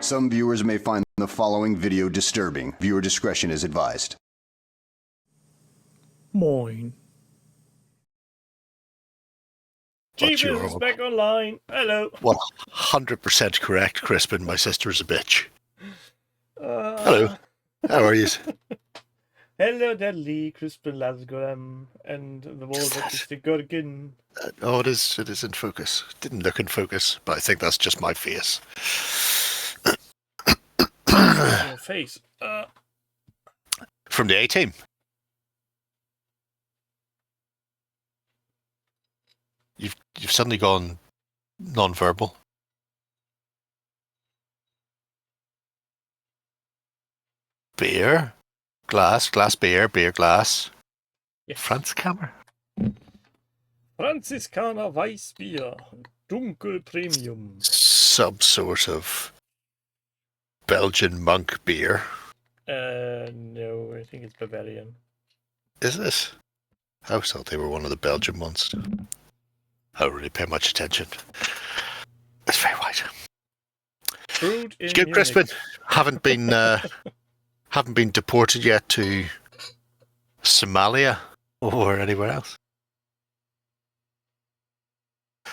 Some viewers may find the following video disturbing. Viewer discretion is advised. Moin. Jeeves is back online. Hello. 100% correct, Crispin. My sister is a bitch. Hello. How are you? Hello, Deadly, Crispin Lasgram, and the wall that is the Gurgin. Oh, it is in focus. Didn't look in focus, but I think that's just my face. Your face. From the A-Team. You've suddenly gone non-verbal. Beer, glass, beer, glass. Yes. Franzkammer. Franziskaner Weißbier, Dunkel Premium. Some sort of Belgian monk beer. No, I think it's Bavarian. Is it? I always thought they were one of the Belgian ones. I don't really pay much attention. It's very white. Fruit in Good, Crispin. Haven't been deported yet to Somalia or anywhere else.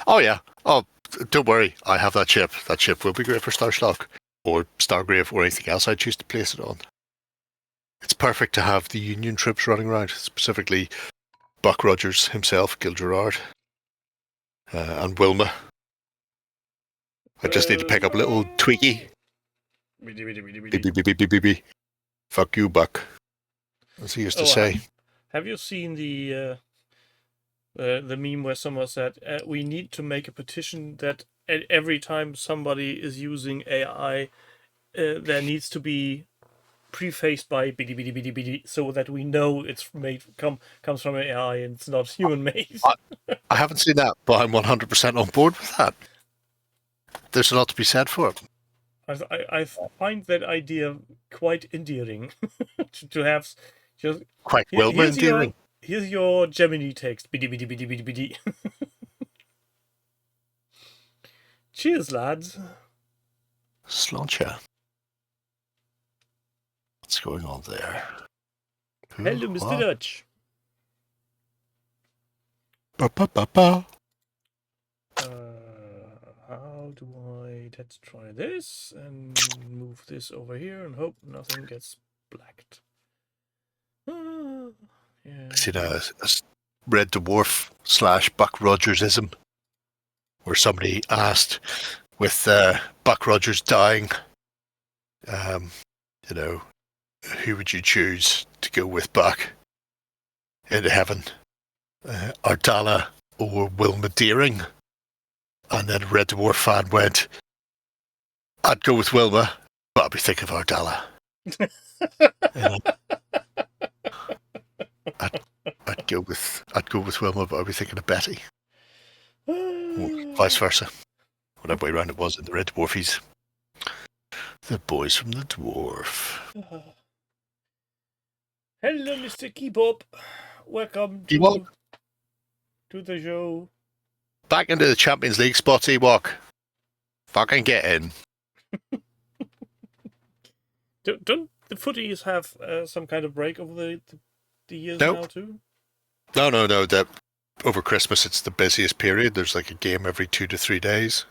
Oh yeah. Oh, don't worry. I have that ship. That ship will be great for Starschlock or Stargrave or anything else I choose to place it on. It's perfect to have the Union troops running around, specifically Buck Rogers himself, Gil Gerard, and Wilma. I just need to pick up a little Twiggy. Beep. Fuck you, Buck. As he used to say. Have you seen the meme where someone said, we need to make a petition that every time somebody is using AI, there needs to be prefaced by bidi, so that we know it's comes from AI and it's not human made. I haven't seen that, but I'm 100% on board with that. There's a lot to be said for it. I find that idea quite endearing to have. Just quite endearing. Here's your Gemini text. Bidi. Cheers, lads. Sláinte. What's going on there? Hello, Mr. Dutch. Ba. How do let's try this and move this over here and hope nothing gets blacked. Yeah. I seen a Red Dwarf / Buck Rogersism where somebody asked, with Buck Rogers dying, who would you choose to go with Buck into heaven? Ardala or Wilma Deering? And then Red Dwarf fan went, I'd go with Wilma, but I'd be thinking of Ardala. I'd go with Wilma, but I'd be thinking of Betty. Or vice versa. Whatever way around it was in the Red Dwarfies. The boys from the Dwarf. Hello, Mr. Keepop. Welcome to the show. Back into the Champions League spot, Ewok. Fucking get in. Don't the footies have some kind of break over the years now too? No. Over Christmas, it's the busiest period. There's like a game every 2 to 3 days.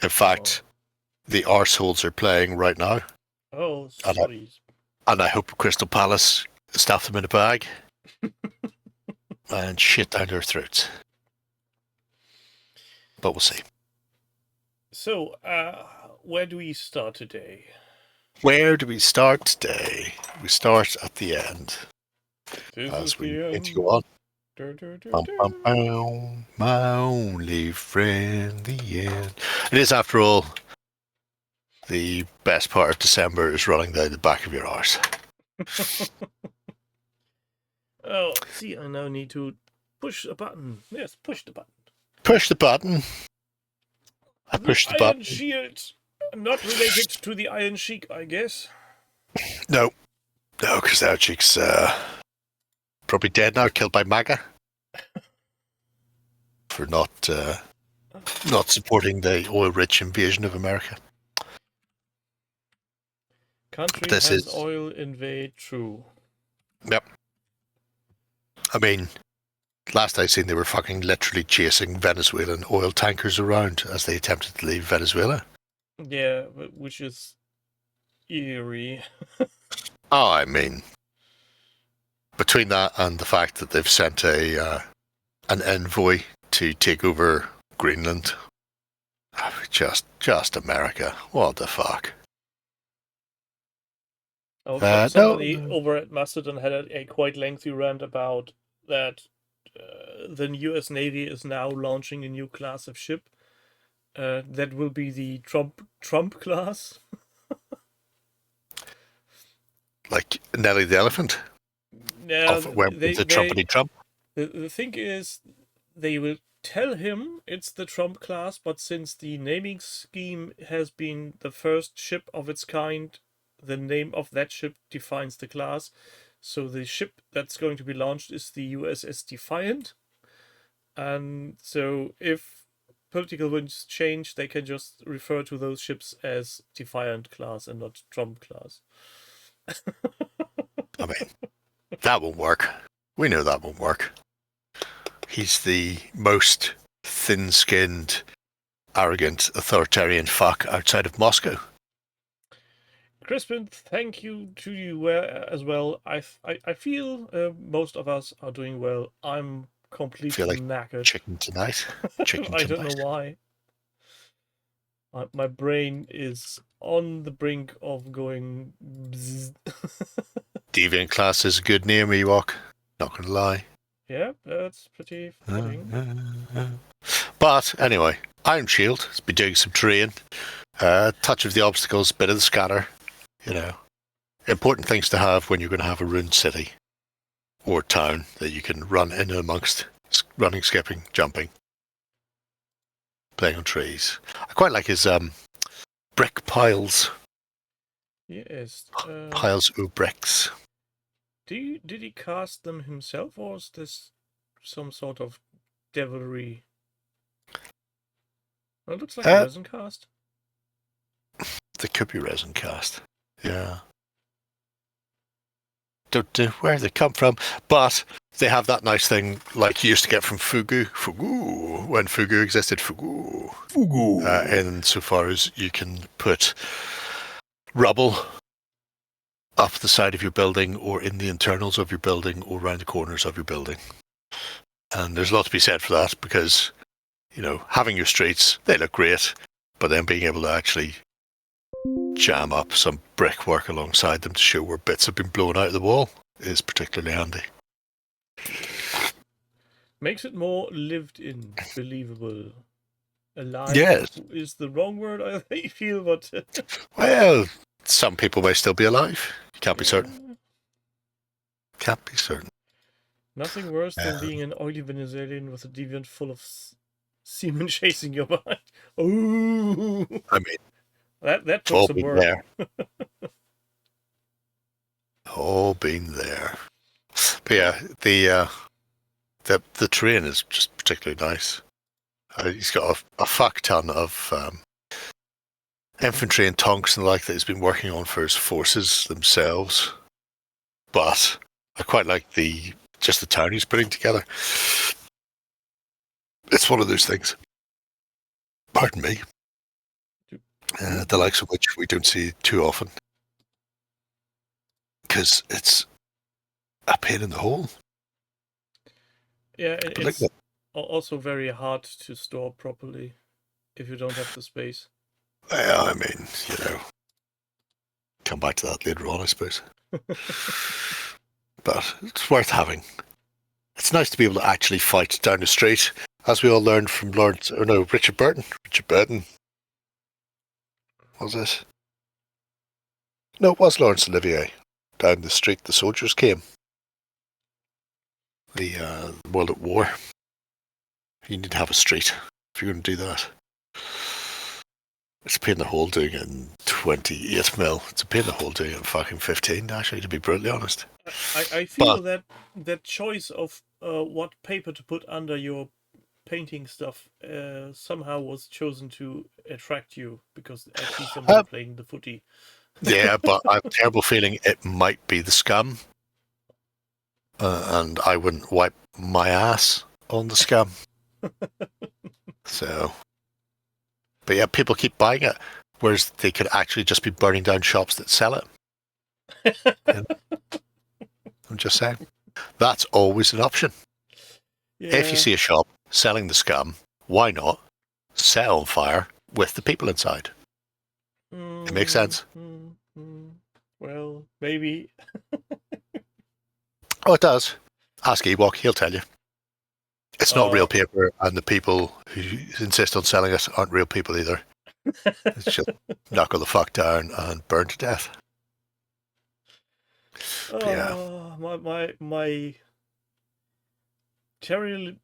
In fact, the arseholes are playing right now. Oh, sorry. And I hope Crystal Palace stuff them in a bag and shit down their throats. But we'll see. So, where do we start today? Where do we start today? We start at the end. As we need to go on. My only friend, the end. It is, after all, the best part of December is running down the back of your arse. Oh, see, I now need to push a button. Yes, push the button. Push the button. I pushed the button. Iron Shield. Not related to the Iron Sheik, I guess. No, because the Iron Sheik's probably dead now, killed by MAGA. For not supporting the oil-rich invasion of America. Country This has is- oil invade, true. Yep. I mean, last I seen, they were fucking literally chasing Venezuelan oil tankers around as they attempted to leave Venezuela. Yeah, which is eerie. Oh, I mean, between that and the fact that they've sent an envoy to take over Greenland, just America. What the fuck? Oh, somebody no. over at Mastodon had a quite lengthy rant about that the U.S. Navy is now launching a new class of ship. That will be the Trump class. Like Nelly the elephant? Yeah, Where the Trumpity Trump? the thing is, they will tell him it's the Trump class, but since the naming scheme has been the first ship of its kind, the name of that ship defines the class. So the ship that's going to be launched is the USS Defiant. And so if political winds change, they can just refer to those ships as Defiant class and not Trump class. I mean, that won't work. We know that won't work. He's the most thin-skinned, arrogant, authoritarian fuck outside of Moscow. Crispin, thank you to you as well. I feel most of us are doing well. I'm completely Feel like knackered. chicken tonight. Chicken I don't tonight. know why. My brain is on the brink of going bzzz. Deviant Class is a good name, Ewok. Not gonna lie. Yeah, that's pretty fitting. But anyway, Iron Shield has been doing some terrain. Touch of the obstacles, bit of the scatter. You know, important things to have when you're going to have a ruined city or town that you can run in amongst, running, skipping, jumping, playing on trees. I quite like his brick piles. Yes. Piles of bricks. Did he cast them himself, or is this some sort of devilry? Well, it looks like a resin cast. They could be resin cast. Yeah. Don't know where they come from, but they have that nice thing like you used to get from Fugu. Fugu, when Fugu existed. Fugu. Fugu. Insofar as you can put rubble up the side of your building or in the internals of your building or around the corners of your building. And there's a lot to be said for that because, you know, having your streets, they look great, but then being able to actually jam up some brickwork alongside them to show where bits have been blown out of the wall is particularly handy. Makes it more lived in, believable. Alive Yes. is the wrong word, I feel, but... Well, some people may still be alive. You can't be certain. Can't be certain. Nothing worse than being an oily Venezuelan with a deviant full of semen chasing your behind. Ooh! I mean, That all took some been work. there. All been there. But yeah, the terrain is just particularly nice. He's got a fuck ton of infantry and tanks and the like that he's been working on for his forces themselves. But I quite like the town he's putting together. It's one of those things. Pardon me. The likes of which we don't see too often. Because it's a pain in the hole. Yeah, But it's like also very hard to store properly if you don't have the space. yeah, I mean, you know, come back to that later on, I suppose. But it's worth having. It's nice to be able to actually fight down the street, as we all learned from Richard Burton. Richard Burton. Was it? No, it was Laurence Olivier. Down the street, the soldiers came. The World at War. You need to have a street if you're going to do that. It's a pain in the hole doing it in 28 mil. It's a pain in the hole doing it in fucking 15, actually, to be brutally honest. I feel that choice of what paper to put under your painting stuff somehow was chosen to attract you, because I see somebody playing the footy Yeah, but I have a terrible feeling it might be the scum. And I wouldn't wipe my ass on the scum. So, but yeah, people keep buying it, whereas they could actually just be burning down shops that sell it. You know? I'm just saying. That's always an option. Yeah. If you see a shop selling the scum, why not set on fire with the people inside? It makes sense. Well, maybe. Oh, it does. Ask Ewok, he'll tell you. It's not real paper, and the people who insist on selling it aren't real people either. It's just knuckle the fuck down and burn to death. Yeah. My terribly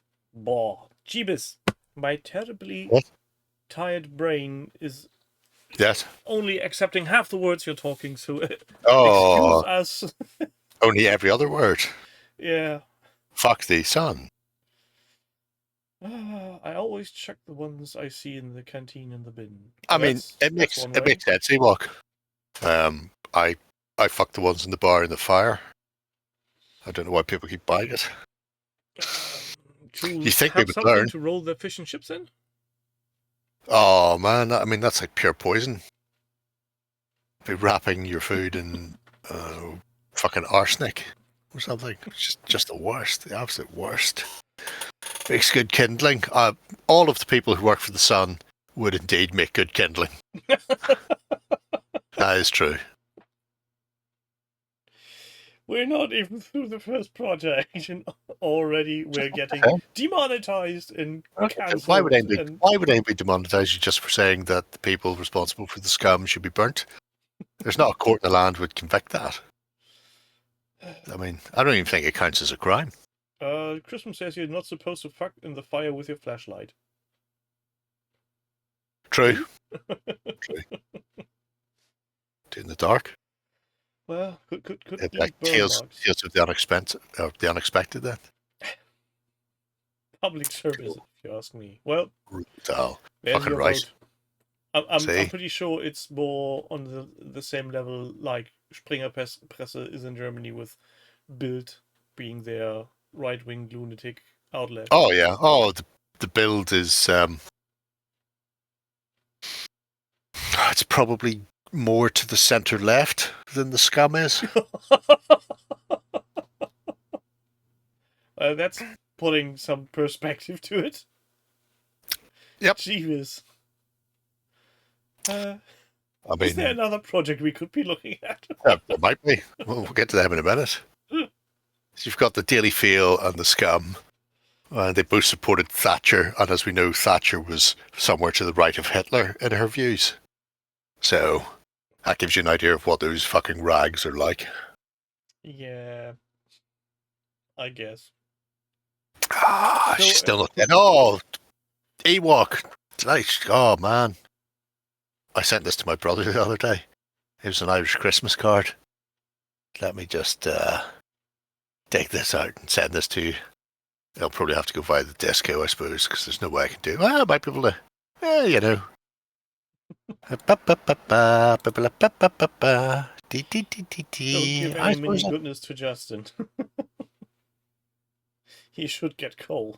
Jeebus. My terribly What? tired brain is Yes. only accepting half the words you're talking, so Oh, excuse us. only every other word. Yeah. Fuck the sun. I always check the ones I see in the canteen and the bin. I mean, it makes sense, Ewok. I fuck the ones in the bar in the fire. I don't know why people keep buying it. To You think have they would something learn? to roll their fish and chips in? Oh man, I mean that's like pure poison. Be wrapping your food in fucking arsenic or something. It's just the worst, the absolute worst. Makes good kindling. All of the people who work for the Sun would indeed make good kindling. That is true. We're not even through the first project, and already we're getting demonetized and cancelled. Why would anybody demonetize you just for saying that the people responsible for the scum should be burnt? There's not a court in the land would convict that. I mean, I don't even think it counts as a crime. Christmas says you're not supposed to fuck in the fire with your flashlight. True. True. In the dark. Well, could Like tales of the unexpected then. Public service, if you ask me. Well, brutal. there's Fucking your right. vote. I'm pretty sure it's more on the same level like Springer Presse is in Germany, with Bild being their right-wing lunatic outlet. Oh yeah. Oh, the Bild is it's probably more to the center left than the scum is. That's putting some perspective to it. Yep. Jeez. I mean, is there another project we could be looking at? There might be. We'll get to them in a minute. You've got the Daily Feel and the Scum. They both supported Thatcher, and as we know, Thatcher was somewhere to the right of Hitler in her views. So that gives you an idea of what those fucking rags are like. Yeah, I guess. She's still not dead. Oh, Ewok. Oh man, I sent this to my brother the other day. It was an Irish Christmas card. Let me just take this out and send this to you. I'll probably have to go via the disco, I suppose, because there's no way I can do it. Well, I might be able to, you know. Don't give any mini goodness to Justin. He should get coal.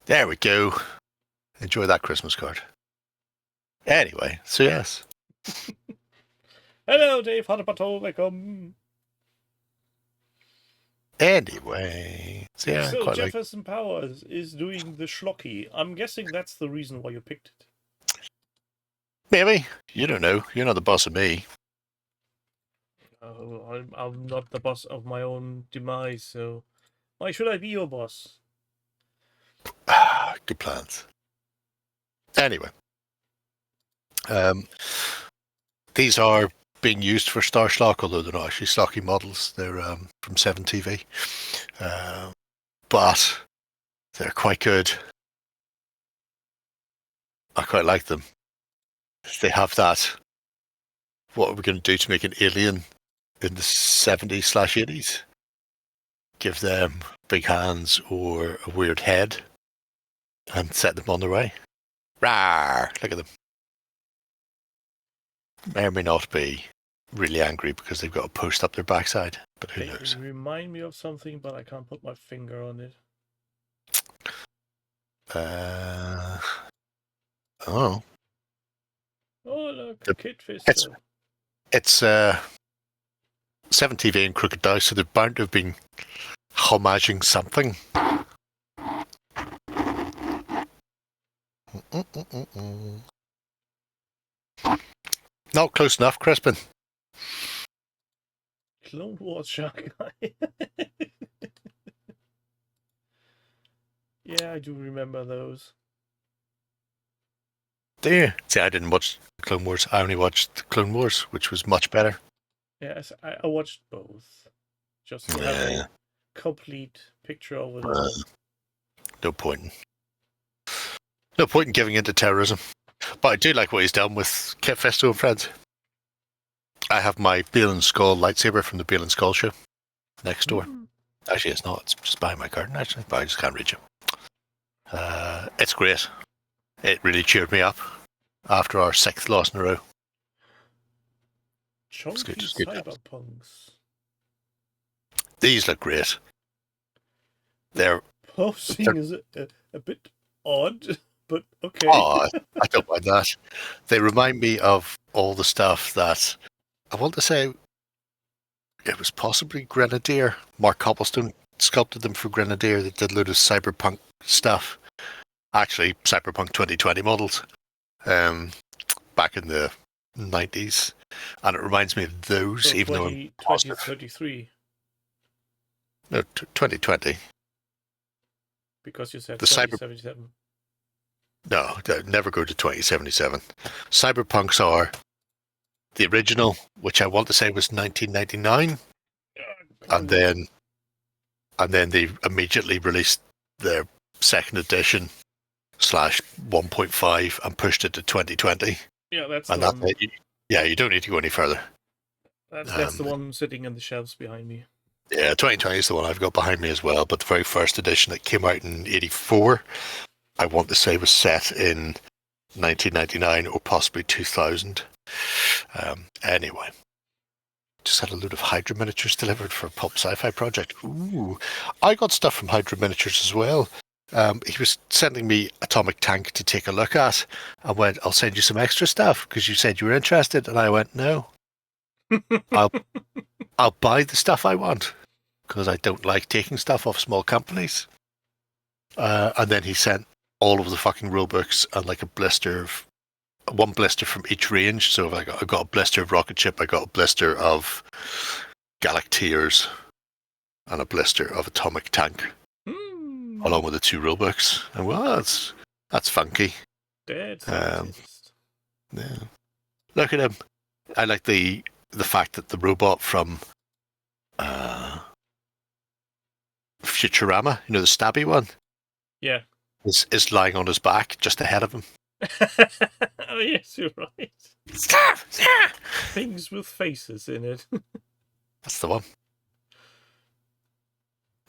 There we go. Enjoy that Christmas card. Anyway, so yes. Hello, Dave. Welcome. Anyway, so yeah, so quite Jefferson Powers is doing the schlocky. I'm guessing that's the reason why you picked it. Maybe. You don't know. You're not the boss of me. Oh, I'm not the boss of my own demise, so why should I be your boss? Good plans. Anyway, these are being used for Star Schlock, although they're not actually Schlocky models. They're from 7TV, but they're quite good. I quite like them. They have that. What are we going to do to make an alien in the 70s/80s? Give them big hands or a weird head and set them on their way. Rawr! Look at them. May or may not be really angry because they've got a post up their backside, but who They knows? remind me of something, but I can't put my finger on it. Oh. Oh, look, The- Kid It's Fisto. it's 7TV and Crooked Dice, so they're bound to have been homaging something. Not close enough, Crispin. Clone Wars Shark Guy. Yeah, I do remember those. Do you? See, I didn't watch Clone Wars. I only watched Clone Wars, which was much better. Yes, I watched both. Just to have Yeah. a complete picture of it all. No point. No point in giving in to terrorism. But I do like what he's done with Kit Fisto and Friends. I have my Beale and Skull lightsaber from the Beale and Skull show next door. Actually, it's not. It's just behind my curtain, actually. But I just can't reach it. It's great. It really cheered me up after our 6th loss in a row. Chunky good, it's good. cyberpunks. These look great. They're Posing is a bit odd, but okay. Oh, I don't mind that. They remind me of all the stuff that I want to say it was possibly Grenadier. Mark Copplestone sculpted them for Grenadier. They did a load of cyberpunk stuff. Actually, Cyberpunk 2020 models back in the 90s. And it reminds me of those, So even 2033, though... No, 2020. because you said The cyber- 2077. No, never go to 2077. Cyberpunks are the original, which I want to say was 1999, and then they immediately released their second edition /1.5 and pushed it to 2020. Yeah, that's And the that's one. it. Yeah, you don't need to go any further. That's the one sitting in the shelves behind me. Yeah, 2020 is the one I've got behind me as well. But the very first edition that came out in '84, I want to say was set in 1999 or possibly 2000. Anyway, just had a load of Hydra miniatures delivered for a pulp sci-fi project. Ooh, I got stuff from Hydra miniatures as well. He was sending me Atomic Tank to take a look at. I went, I'll send you some extra stuff because you said you were interested. And I went, no, I'll buy the stuff I want because I don't like taking stuff off small companies. And then he sent all of the fucking rule books and like one blister from each range. So I got a blister of Rocket Ship, I got a blister of Galacteers, and a blister of Atomic Tank, along with the 2 rule books. And well, that's funky. That's Yeah. Look at him. I like the fact that the robot from Futurama, the stabby one, Yeah. is lying on his back just ahead of him. Oh, yes, you're right. Things with faces in it. That's the one.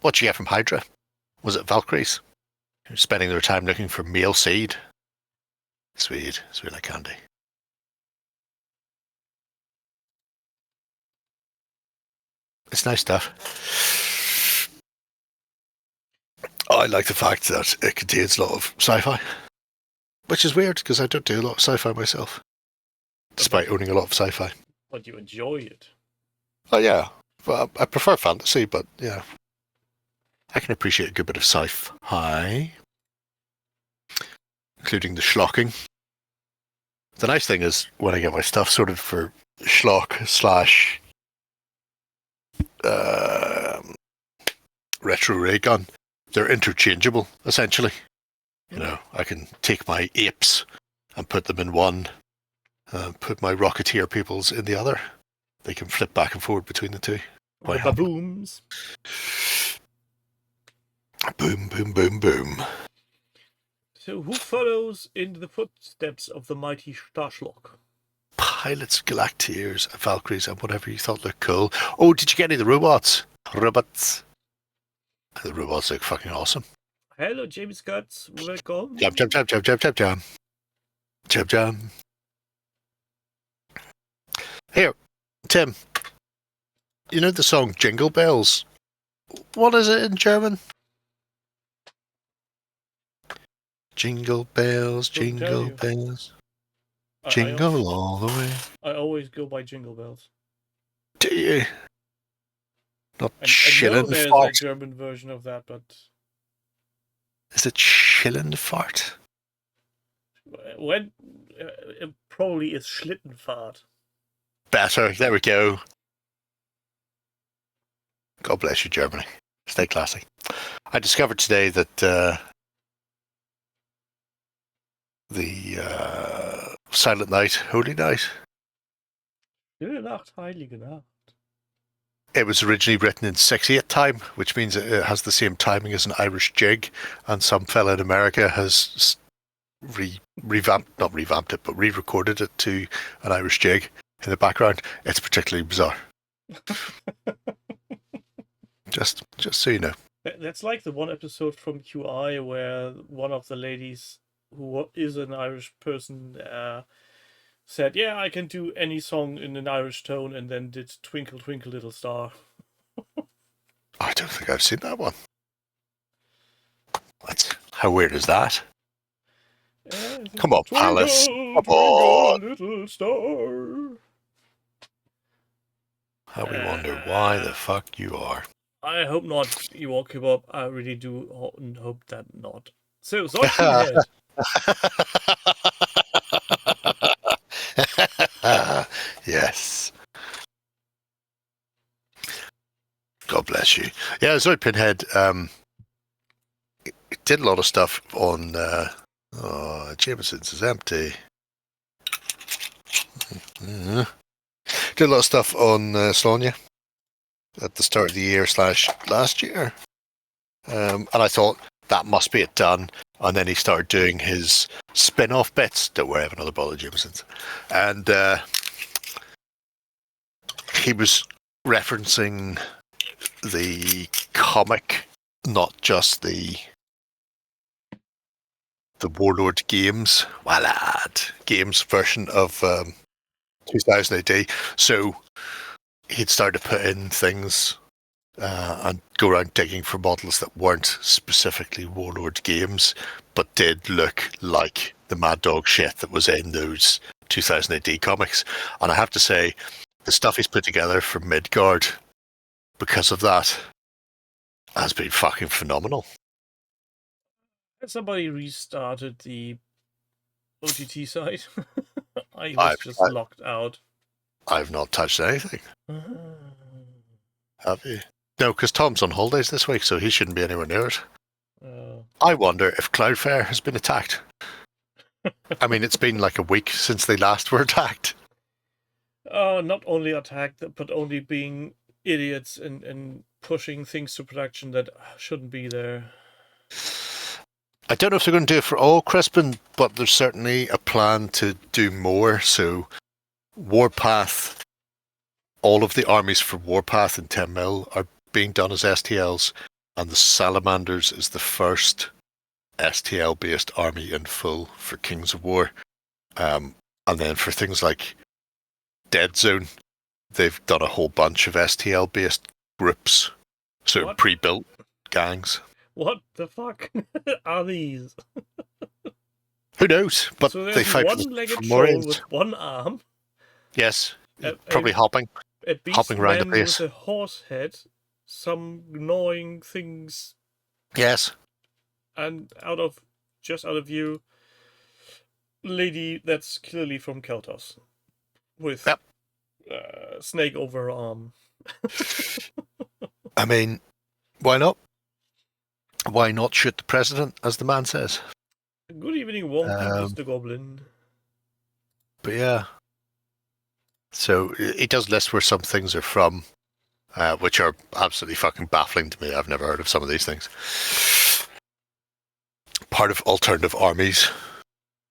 What'd you get from Hydra? Was it Valkyries? Who are spending their time looking for male seed. Sweet like candy. It's nice stuff. I like the fact that it contains a lot of sci-fi, which is weird because I don't do a lot of sci-fi myself, despite owning a lot of sci-fi. But you enjoy it. Oh yeah, well, I prefer fantasy, but yeah, I can appreciate a good bit of sci-fi, including the schlocking. The nice thing is when I get my stuff sorted for schlock / retro ray gun, they're interchangeable essentially. I can take my apes and put them in one, put my Rocketeer peoples in the other. They can flip back and forward between the two. The babooms. Boom, boom, boom, boom. So who follows in the footsteps of the mighty Starschlock? Pilots, Galacteers, Valkyries, and whatever you thought looked cool. Oh, did you get any of the robots? Robots. The robots look fucking awesome. Hello, James Guts. Welcome. Jump, jump, jump, jump, jump, jump, jump. Jam jam. Here, Tim. You know the song Jingle Bells? What is it in German? Jingle bells, Couldn't tell jingle you. bells, I jingle all the way. I always go by Jingle Bells. Do you? Not I know shilling there's a fart. German version of that, but Is it shilling fart? when it probably is Schlittenfahrt. Better. There we go. God bless you, Germany. Stay classy. I discovered today that the Silent Night, Holy Night, Stille Nacht, Heilige Nacht. it was originally written in 6/8 time, which means it has the same timing as an Irish jig, and some fella in America has not revamped it, but re-recorded it to an Irish jig in the background. It's particularly bizarre. Just so you know. That's like the one episode from QI where one of the ladies who is an Irish person said, "Yeah, I can do any song in an Irish tone," and then did "Twinkle Twinkle Little Star." I don't think I've seen that one. How weird is that? Come on, Palace. Come on. Little star. How we wonder why the fuck you are. I hope not, Ewok Kebab. I really do hope that not. So, Pinhead. Yes. God bless you. Yeah, Zoid Pinhead it did a lot of stuff on Jameson's is empty. Did a lot of stuff on Slonia at the start of the year / last year. And I thought that must be it done. And then he started doing his spin-off bits. Don't worry, I have another bottle of Jameson's. And he was referencing the comic, not just the Warlord games, games version of 2000 AD. So he'd started to put in things and go around digging for models that weren't specifically Warlord games, but did look like the Mad Dog shit that was in those 2000 AD comics. And I have to say, the stuff he's put together for Midgard, because of that, has been fucking phenomenal. Somebody restarted the OTT site. I was just locked out. I've not touched anything. Have you? No, because Tom's on holidays this week, so he shouldn't be anywhere near it. I wonder if Cloudflare has been attacked. I mean, it's been like a week since they last were attacked. Not only attacked, but only being idiots and pushing things to production that shouldn't be there. I don't know if they're going to do it for all Crispin, but there's certainly a plan to do more. So Warpath, all of the armies for Warpath and 10 mil are being done as STLs, and the Salamanders is the first STL-based army in full for Kings of War. And then for things like Dead Zone, they've done a whole bunch of STL-based groups, so What? pre-built gangs. What the fuck are these? Who knows? But So they there's fight one-legged for troll Marines. with one arm. Yes, A probably hopping beast around the man place. with a horse head, some gnawing things, Yes, and out of view, lady that's clearly from Keltos with Yep. snake over her arm. I mean, why not? Why not shoot the president, as the man says? Good evening, Wonky, Mr. Goblin. But yeah. So he does list where some things are from, which are absolutely fucking baffling to me. I've never heard of some of these things. Part of alternative armies,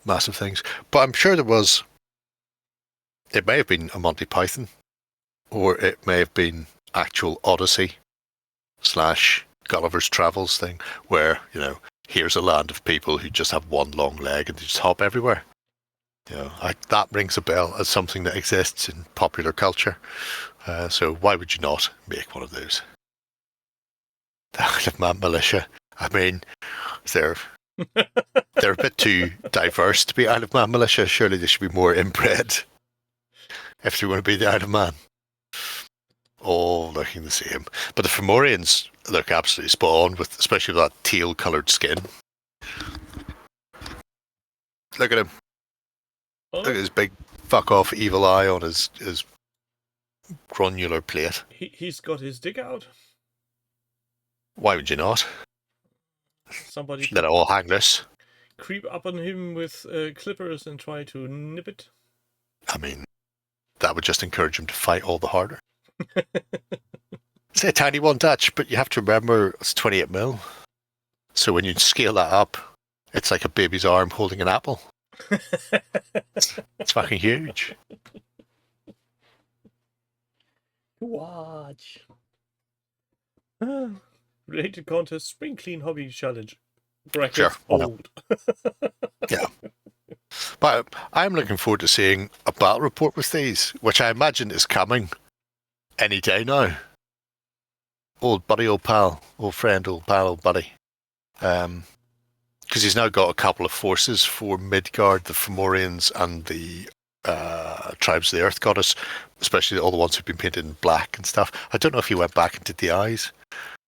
massive things. But I'm sure there was, it may have been a Monty Python, or it may have been actual Odyssey / Gulliver's Travels thing, where, you know, here's a land of people who just have one long leg and they just hop everywhere. That rings a bell as something that exists in popular culture. So why would you not make one of those? The Isle of Man militia. I mean, they're a bit too diverse to be Isle of Man militia. Surely they should be more inbred if they want to be the Isle of Man. All looking the same. But the Fomorians look absolutely spot on, especially with that teal-coloured skin. Look at him. Oh, Look at his big fuck-off evil eye on his granular plate. he's got his dick out. Why would you not? Somebody Let it all hang loose. creep up on him with clippers and try to nip it. I mean, that would just encourage him to fight all the harder. It's a tiny one touch, but you have to remember it's 28 mil. So when you scale that up, it's like a baby's arm holding an apple. It's fucking huge. Watch. Related contest, Spring Clean Hobby Challenge. Brackets Sure, why not? old. Yeah. But I'm looking forward to seeing a battle report with these, which I imagine is coming any day now. Old buddy, old pal, old friend, old pal, old buddy. Because he's now got a couple of forces for Midgard, the Fomorians, and the Tribes of the Earth Goddess, especially all the ones who've been painted in black and stuff. I don't know if he went back and did the eyes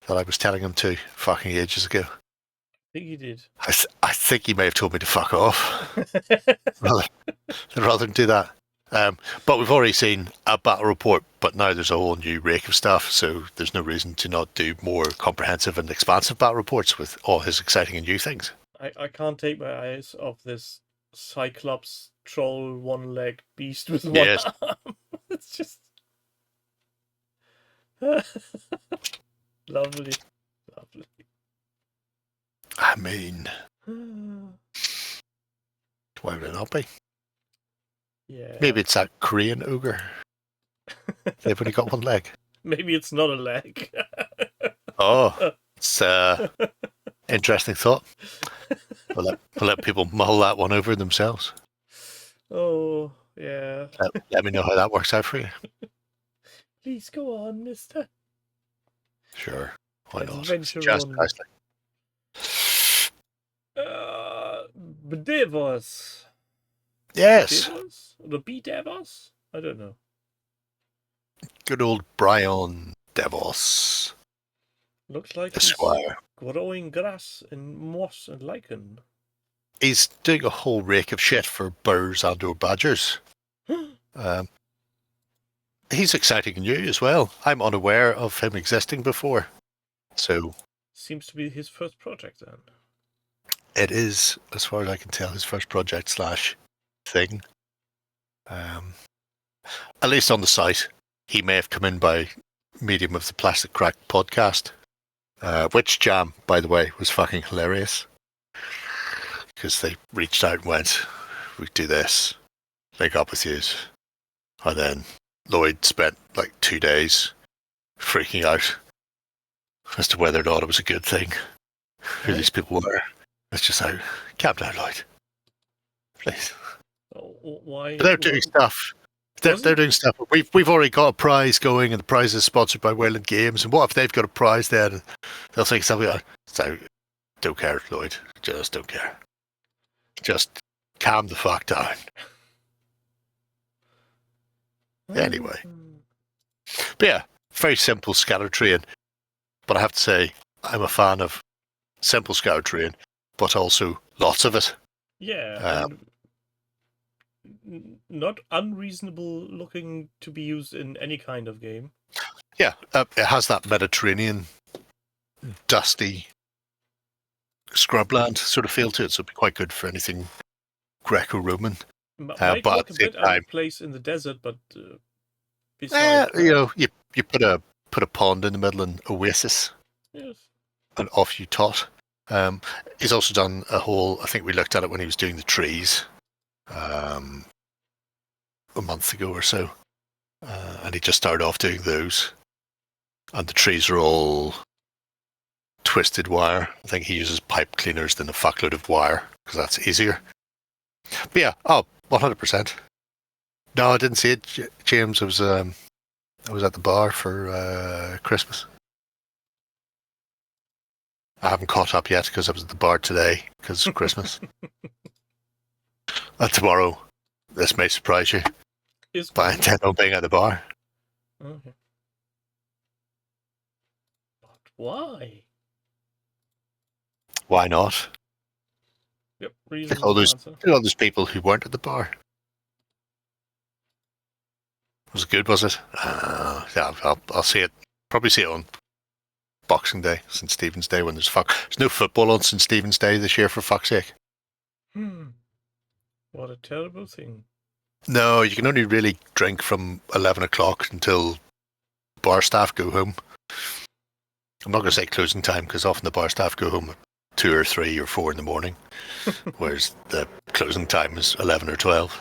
that I was telling him to fucking ages ago. I think he did. I think he may have told me to fuck off rather than do that. But we've already seen a battle report, but now there's a whole new rake of stuff, so there's no reason to not do more comprehensive and expansive battle reports with all his exciting and new things. I can't take my eyes off this Cyclops troll one-leg beast with one Yes. arm. It's just lovely. I mean, why would it not be? Yeah. Maybe it's that Korean ogre. They've only got one leg. Maybe it's not a leg. Oh, it's interesting thought. We'll let people mull that one over themselves. Oh, yeah. Let me know how that works out for you. Please go on, mister. Sure, why not? Adventure Just on. nicely. Bedevos. Yes, Devos? The Bedevos? I don't know. good old Brian Devos, Looks like he's Esquire. growing grass and moss and lichen. He's doing a whole rake of shit for birds and or badgers. He's exciting and new as well. I'm unaware of him existing before. So Seems to be his first project then. it is, as far as I can tell, his first project / thing. At least on the site. He may have come in by medium of the Plastic Crack podcast. Which jam, by the way, was fucking hilarious. Because they reached out and went, we do this, link up with you. And then Lloyd spent like 2 days freaking out as to whether or not it was a good thing, who these people were. It's just like, calm down, Lloyd. Please. Why? But they're doing stuff. They're doing stuff. We've already got a prize going, and the prize is sponsored by Wayland Games. And what if they've got a prize then? They'll think something like, so, don't care, Lloyd. Just don't care. Just calm the fuck down. Anyway. But yeah, very simple scatter train. But I have to say, I'm a fan of simple scatter train, but also lots of it. Yeah. Not unreasonable looking to be used in any kind of game. Yeah, it has that Mediterranean, dusty scrubland sort of feel to it, so it'd be quite good for anything Greco-Roman. Might but look at a the same bit out time, of place in the desert, but besides, you put a pond in the middle and oasis, yes. and off you tot. He's also done a whole. I think we looked at it when he was doing the trees, a month ago or so, and he just started off doing those. And the trees are all twisted wire. I think he uses pipe cleaners than a fuckload of wire because that's easier. But yeah, 100%. No, I didn't see it, James. I was at the bar for Christmas. I haven't caught up yet because I was at the bar today because it's Christmas. And tomorrow, this may surprise you, but I intend on being at the bar. Okay. But why? Why not? Yep, reason. All those people who weren't at the bar. Was it good, was it? Yeah, I'll see it. Probably see it on Boxing Day, St. Stephen's Day, when there's no football on St. Stephen's Day this year, for fuck's sake. What a terrible thing. No, you can only really drink from 11 o'clock until bar staff go home. I'm not going to say closing time, because often the bar staff go home at 2 or 3 or 4 in the morning, whereas the closing time is 11 or 12.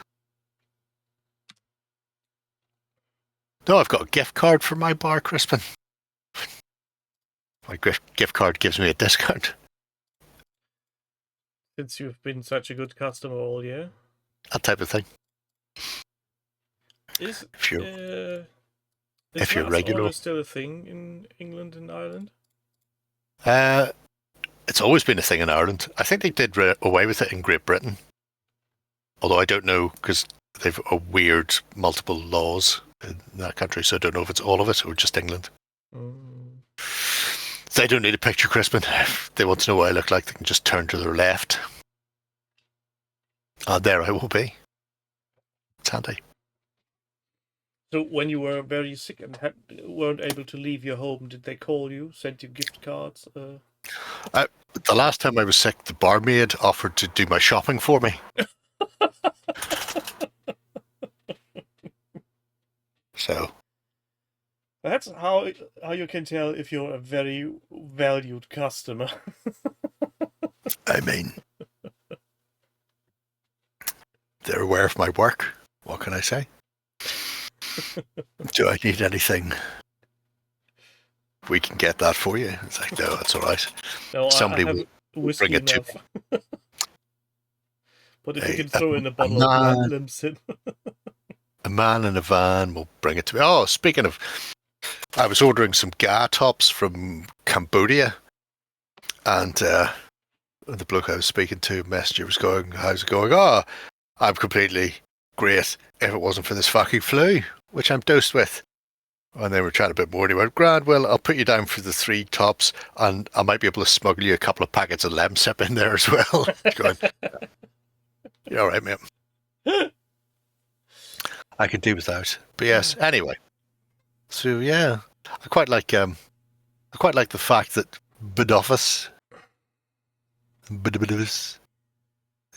No, I've got a gift card for my bar, Crispin. My gift card gives me a discount. Since you've been such a good customer all year. That type of thing. Is if you're glass regular, order still a thing in England and Ireland? It's always been a thing in Ireland. I think they did away with it in Great Britain. Although I don't know, because they've a weird multiple laws in that country, so I don't know if it's all of it or just England. They don't need a picture, Crispin. If they want to know what I look like, they can just turn to their left. There I will be. It's handy. So when you were very sick and weren't able to leave your home, did they call you, send you gift cards? The last time I was sick, the barmaid offered to do my shopping for me. So that's how you can tell if you're a very valued customer. I mean, they're aware of my work. What can I say? Do I need anything? We can get that for you. It's like, no, that's all right. No, somebody I have will bring it enough. to me. But if you can throw in a bottle of Limson. A man in a van will bring it to me. Oh, speaking of, I was ordering some GA tops from Cambodia, and the bloke I was speaking to, messenger, was going, how's it going? Oh, I'm completely great if it wasn't for this fucking flu, which I'm dosed with. And they were chatting a bit more, and he went, grand, well, I'll put you down for the 3 tops, and I might be able to smuggle you a couple of packets of Lemsip in there as well. Going, you're all right, mate. I can do without. But yes, anyway. So yeah, I quite like the fact that Bedoffice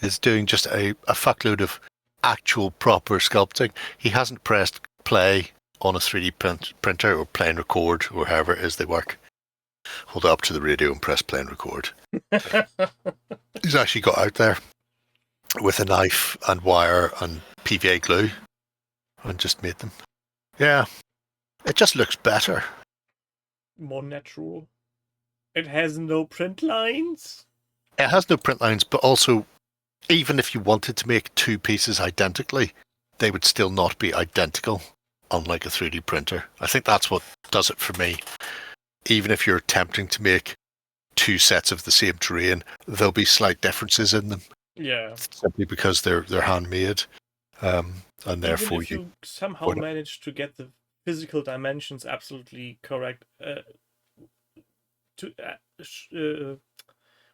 is doing just a fuckload of actual proper sculpting. He hasn't pressed play on a 3D printer or play and record, or however it is they work. Hold it up to the radio and press play and record. He's actually got out there with a knife and wire and PVA glue and just made them. Yeah, it just looks better. More natural. It has no print lines. It has no print lines, but also, even if you wanted to make 2 pieces identically, they would still not be identical, unlike a 3D printer. I think that's what does it for me. Even if you're attempting to make 2 sets of the same terrain, there'll be slight differences in them. Yeah. Simply because they're handmade. And therefore if you somehow manage to get the physical dimensions absolutely correct,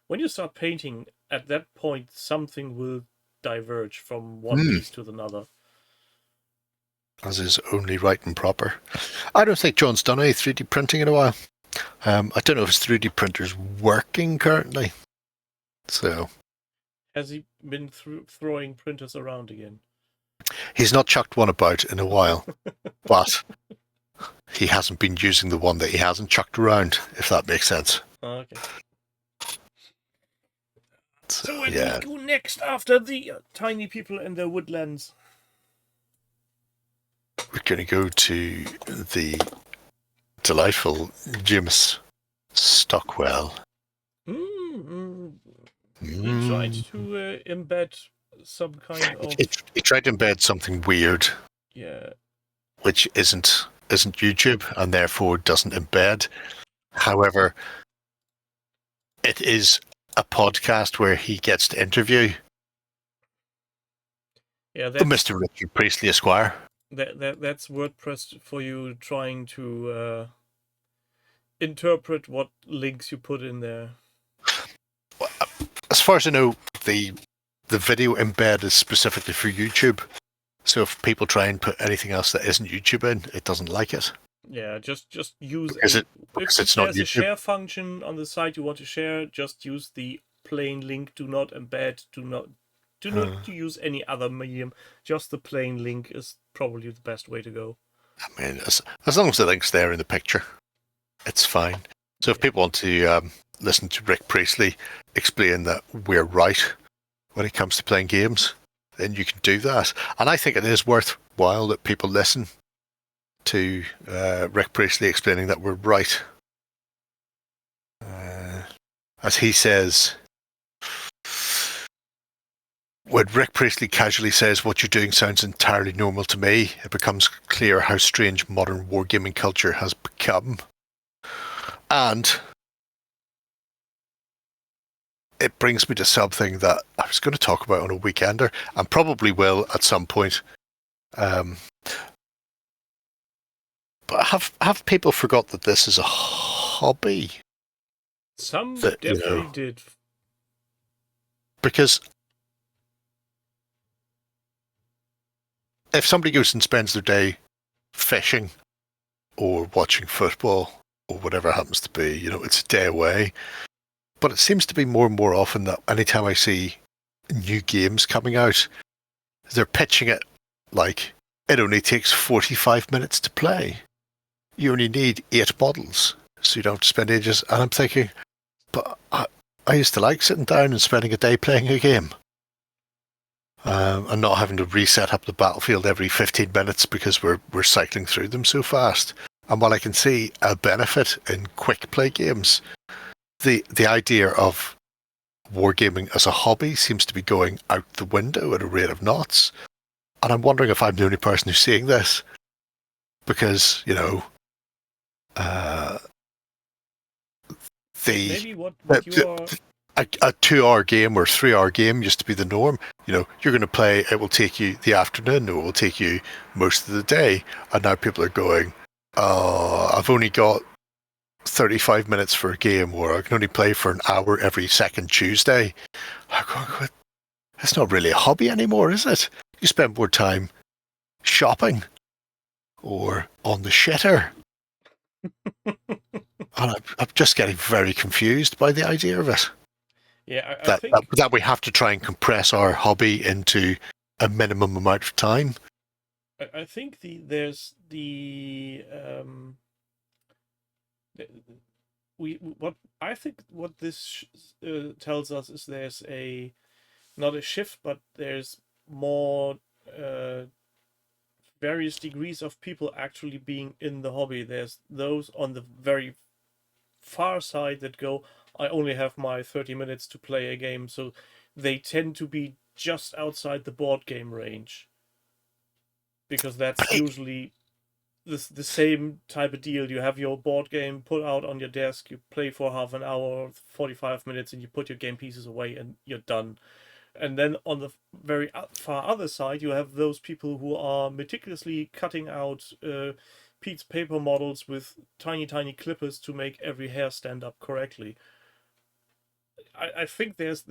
when you start painting, at that point something will diverge from one piece to another. As is only right and proper. I don't think John's done any 3D printing in a while. I don't know if his 3D printer's working currently. So, has he been throwing printers around again? He's not chucked one about in a while, but he hasn't been using the one that he hasn't chucked around, if that makes sense. Okay. So where do we go next after the tiny people in the woodlands? We're going to go to the delightful James Stockwell. We tried to embed some kind of He tried to embed something weird, yeah. which isn't YouTube and therefore doesn't embed. However, it is a podcast where he gets to interview Yeah, the Mr. Richard Priestley Esquire. that's WordPress for you trying to interpret what links you put in there. As far as I know, the video embed is specifically for YouTube. So if people try and put anything else that isn't YouTube in, it doesn't like it. Yeah, just use Because if it's not there's a YouTube. share function on the site you want to share, just use the plain link. Do not embed. Do not use any other medium. Just the plain link is probably the best way to go. I mean, as long as the link's there in the picture, it's fine. So if people want to listen to Rick Priestley explain that we're right when it comes to playing games, then you can do that. And I think it is worthwhile that people listen to Rick Priestley explaining that we're right. As he says, when Rick Priestley casually says what you're doing sounds entirely normal to me, it becomes clear how strange modern wargaming culture has become. And it brings me to something that I was going to talk about on a weekender, and probably will at some point. But have people forgot that this is a hobby? Some That, definitely did. Because if somebody goes and spends their day fishing or watching football or whatever it happens to be, it's a day away. But it seems to be more and more often that anytime I see new games coming out, they're pitching it like it only takes 45 minutes to play. You only need 8 models, so you don't have to spend ages. And I'm thinking, but I used to like sitting down and spending a day playing a game. And not having to reset up the battlefield every 15 minutes because we're cycling through them so fast. And while I can see a benefit in quick play games, the idea of wargaming as a hobby seems to be going out the window at a rate of knots. And I'm wondering if I'm the only person who's seeing this. Because, Maybe what you are... A 2-hour game or 3-hour game used to be the norm. You're going to play, it will take you the afternoon, or it will take you most of the day. And now people are going, I've only got 35 minutes for a game, or I can only play for an hour every second Tuesday. I'm going, it's not really a hobby anymore, is it? You spend more time shopping or on the shitter. And I'm just getting very confused by the idea of it. Yeah, I think that we have to try and compress our hobby into a minimum amount of time. I think what this tells us is there's not a shift, but there's more various degrees of people actually being in the hobby. There's those on the very far side that go, I only have my 30 minutes to play a game, so they tend to be just outside the board game range, because that's usually the same type of deal. You have your board game put out on your desk, you play for half an hour, 45 minutes, and you put your game pieces away and you're done. And then on the very far other side, you have those people who are meticulously cutting out Pete's paper models with tiny clippers to make every hair stand up correctly. I think there's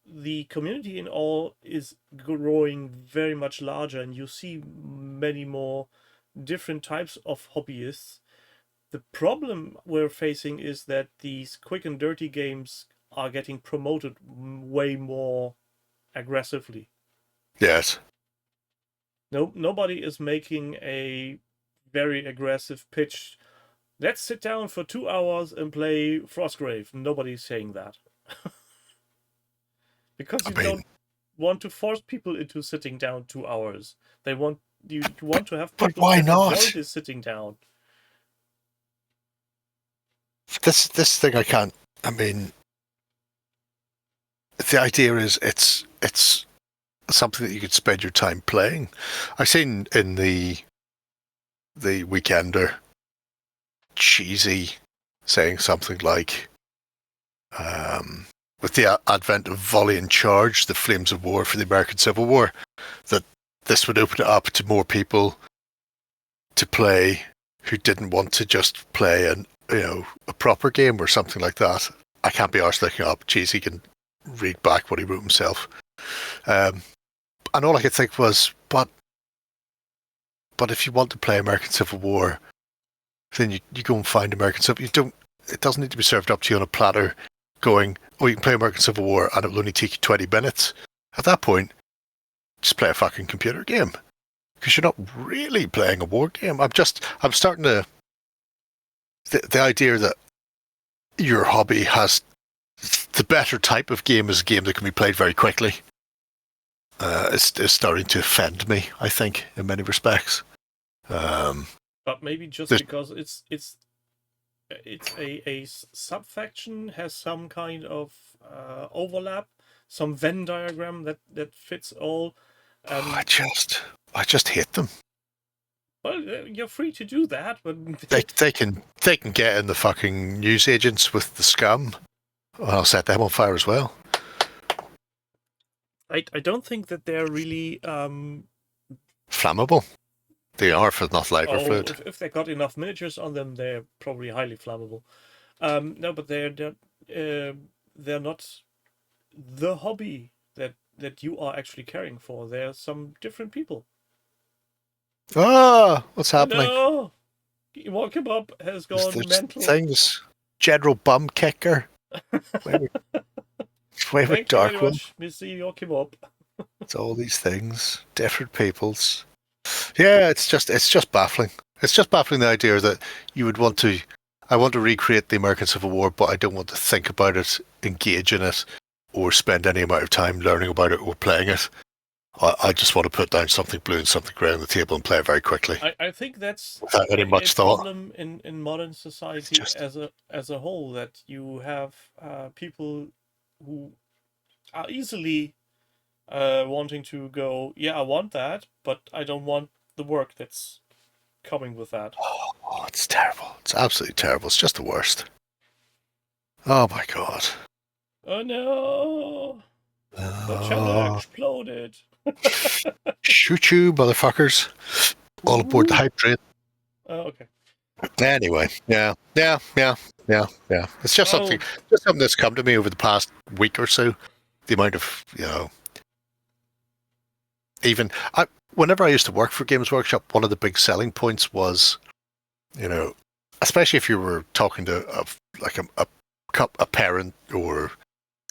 the community in all is growing very much larger, and you see many more different types of hobbyists. The problem we're facing is that these quick and dirty games are getting promoted way more aggressively. Yes. Nobody is making a very aggressive pitch. Let's sit down for 2 hours and play Frostgrave. Nobody's saying that. Because don't want to force people into sitting down 2 hours. They want you want to have people but why that not? enjoy this sitting down. This thing I can't. I mean, the idea is it's something that you could spend your time playing. I've seen in the Weekender Cheesy saying something like, with the advent of Volley and Charge, the Flames of War for the American Civil War, that this would open it up to more people to play who didn't want to just play a proper game or something like that. I can't be arsed looking up. Cheesy can read back what he wrote himself. And all I could think was, but if you want to play American Civil War, then you go and find American Civil. It doesn't need to be served up to you on a platter going, oh, you can play American Civil War and it will only take you 20 minutes. At that point, just play a fucking computer game. Because you're not really playing a war game. I'm starting to... The idea that your hobby has... The better type of game is a game that can be played very quickly. Is starting to offend me, I think, in many respects. But maybe just because it's a sub-faction, has some kind of overlap, some Venn diagram that fits all. I just hate them. Well, you're free to do that, but they can get in the fucking news agents with the scum. Well, I'll set them on fire as well. I don't think that they're really flammable. They are, if not lighter fluid. If they got enough miniatures on them, they're probably highly flammable. No, but they're not the hobby that you are actually caring for. They're some different people. Ah, what's happening? No, Walk Kebab has gone mental. Things, General Bum Kicker. Favorite Dark One. Mr. Walk Kebab. It's all these things, different peoples. Yeah, it's just baffling. It's just baffling, the idea that you would want to. I want to recreate the American Civil War, but I don't want to think about it, engage in it, or spend any amount of time learning about it or playing it. I just want to put down something blue and something grey on the table and play it very quickly. I think that's without any much thought. Problem in modern society as a whole, that you have people who are easily wanting to go, yeah, I want that, but I don't want the work that's coming with that. Oh, it's terrible. It's absolutely terrible. It's just the worst. Oh my god. Oh no! The channel exploded. Shoot you, motherfuckers. All aboard the hype train. Oh, okay. Anyway, yeah. It's just something that's come to me over the past week or so. The amount of, whenever I used to work for Games Workshop, one of the big selling points was, especially if you were talking to a parent or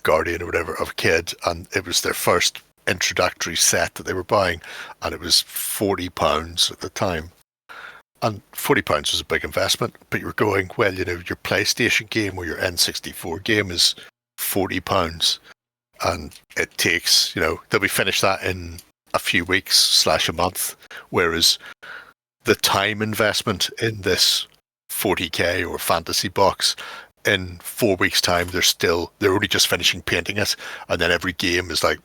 guardian or whatever of a kid, and it was their first introductory set that they were buying, and it was £40 at the time. And £40 was a big investment, but you were going, well, your PlayStation game or your N64 game is £40, and it takes, they'll be finished that in a few weeks / a month, whereas the time investment in this 40k or fantasy box, in 4 weeks' time, they're only just finishing painting it, and then every game is like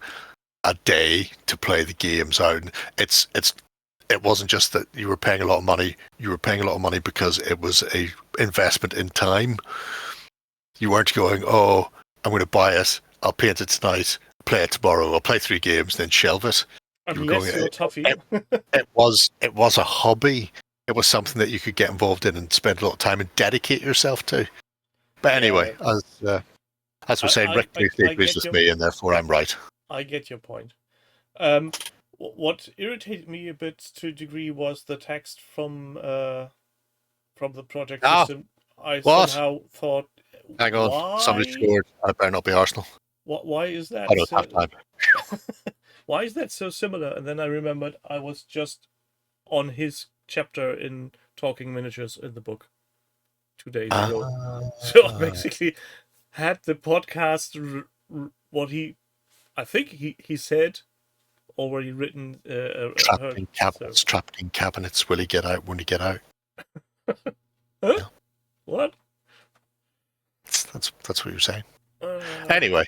a day to play the games out. It wasn't just that you were paying a lot of money. You were paying a lot of money because it was a investment in time. You weren't going, oh, I'm going to buy it, I'll paint it tonight, play it tomorrow, I'll play 3 games, then shelve it. Unless you're toughy. It was a hobby. It was something that you could get involved in and spend a lot of time and dedicate yourself to. But anyway, as we're saying, Rick agrees with me, and therefore I'm right. I get your point. What irritated me a bit to a degree was the text from the project system. I somehow thought, hang on, why? Somebody scored. I better not be Arsenal. Why is that? I don't have time. Why is that so similar? And then I remembered I was just on his chapter in Talking Miniatures in the book 2 days ago. So I basically had the podcast, what I think he said, already written. Trapped in cabinets. So. Trapped in cabinets. Will he get out when he get out? Huh? Yeah. What? That's what you're saying. Anyway,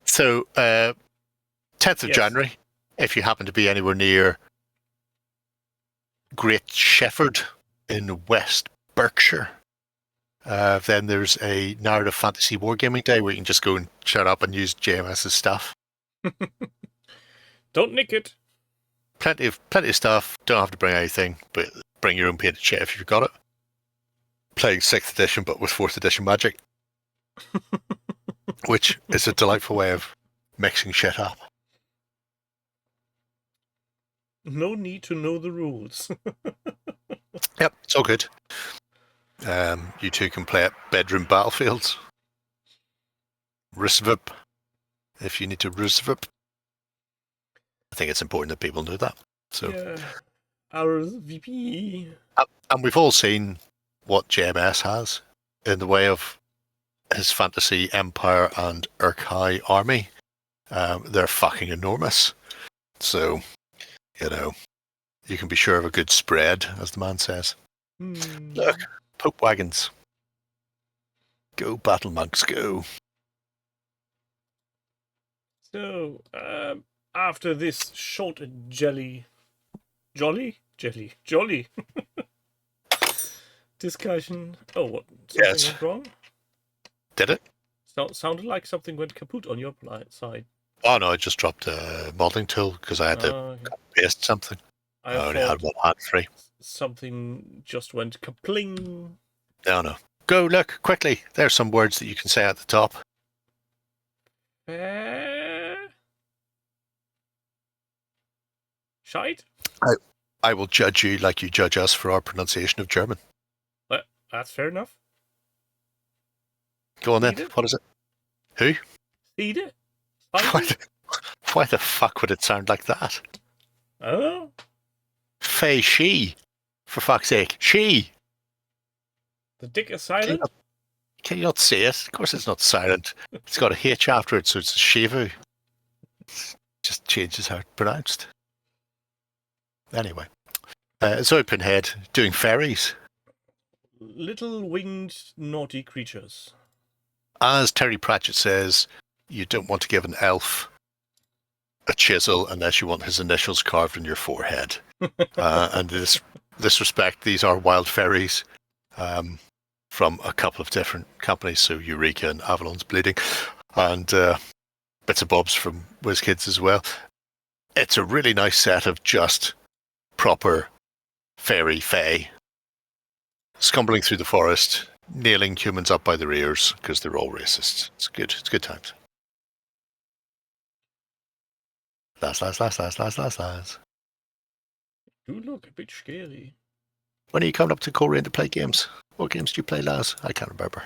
so 10th of January, if you happen to be anywhere near Great Shefford in West Berkshire, then there's a narrative fantasy wargaming day where you can just go and shut up and use JMS's stuff. Don't nick it. Plenty of stuff. Don't have to bring anything, but bring your own painted shit if you've got it. Playing 6th edition, but with 4th edition magic, which is a delightful way of mixing shit up. No need to know the rules. Yep, it's all good. You two can play at bedroom battlefields. Risvip, if you need to Risvip. I think it's important that people know that. So, yeah. Our VP. And we've all seen what JMS has in the way of his fantasy empire and Urkhai army. They're fucking enormous. So, you can be sure of a good spread, as the man says. Look, Pope wagons. Go, battle monks, go. So, after this short and jolly discussion. Oh, what? Something went wrong? Did it? Sounded like something went kaput on your side. Oh no, I just dropped a modeling tool because I had to paste something. I only had one hand free. Something just went kapling. No. Go, look, quickly. There's some words that you can say at the top. Shite? I will judge you like you judge us for our pronunciation of German. That's fair enough. Go on then. What is it? Who? Ede? Why the fuck would it sound like that? Oh? Fey she. For fuck's sake. She. The dick is silent? Can you not see it? Of course it's not silent. It's got a H after it, so it's a Shivu. Just changes how it's pronounced. Anyway. Zoe Pinhead doing fairies. Little winged naughty creatures. As Terry Pratchett says, you don't want to give an elf a chisel unless you want his initials carved in your forehead. And in this respect, these are wild fairies from a couple of different companies, so Eureka and Avalon's Bleeding, and bits and bobs from WizKids as well. It's a really nice set of just proper fairy fae scumbling through the forest, nailing humans up by their ears because they're all racist. It's good. It's good times. Last. You look a bit scary. When are you coming up to Korean to play games? What games do you play, Laz? I can't remember.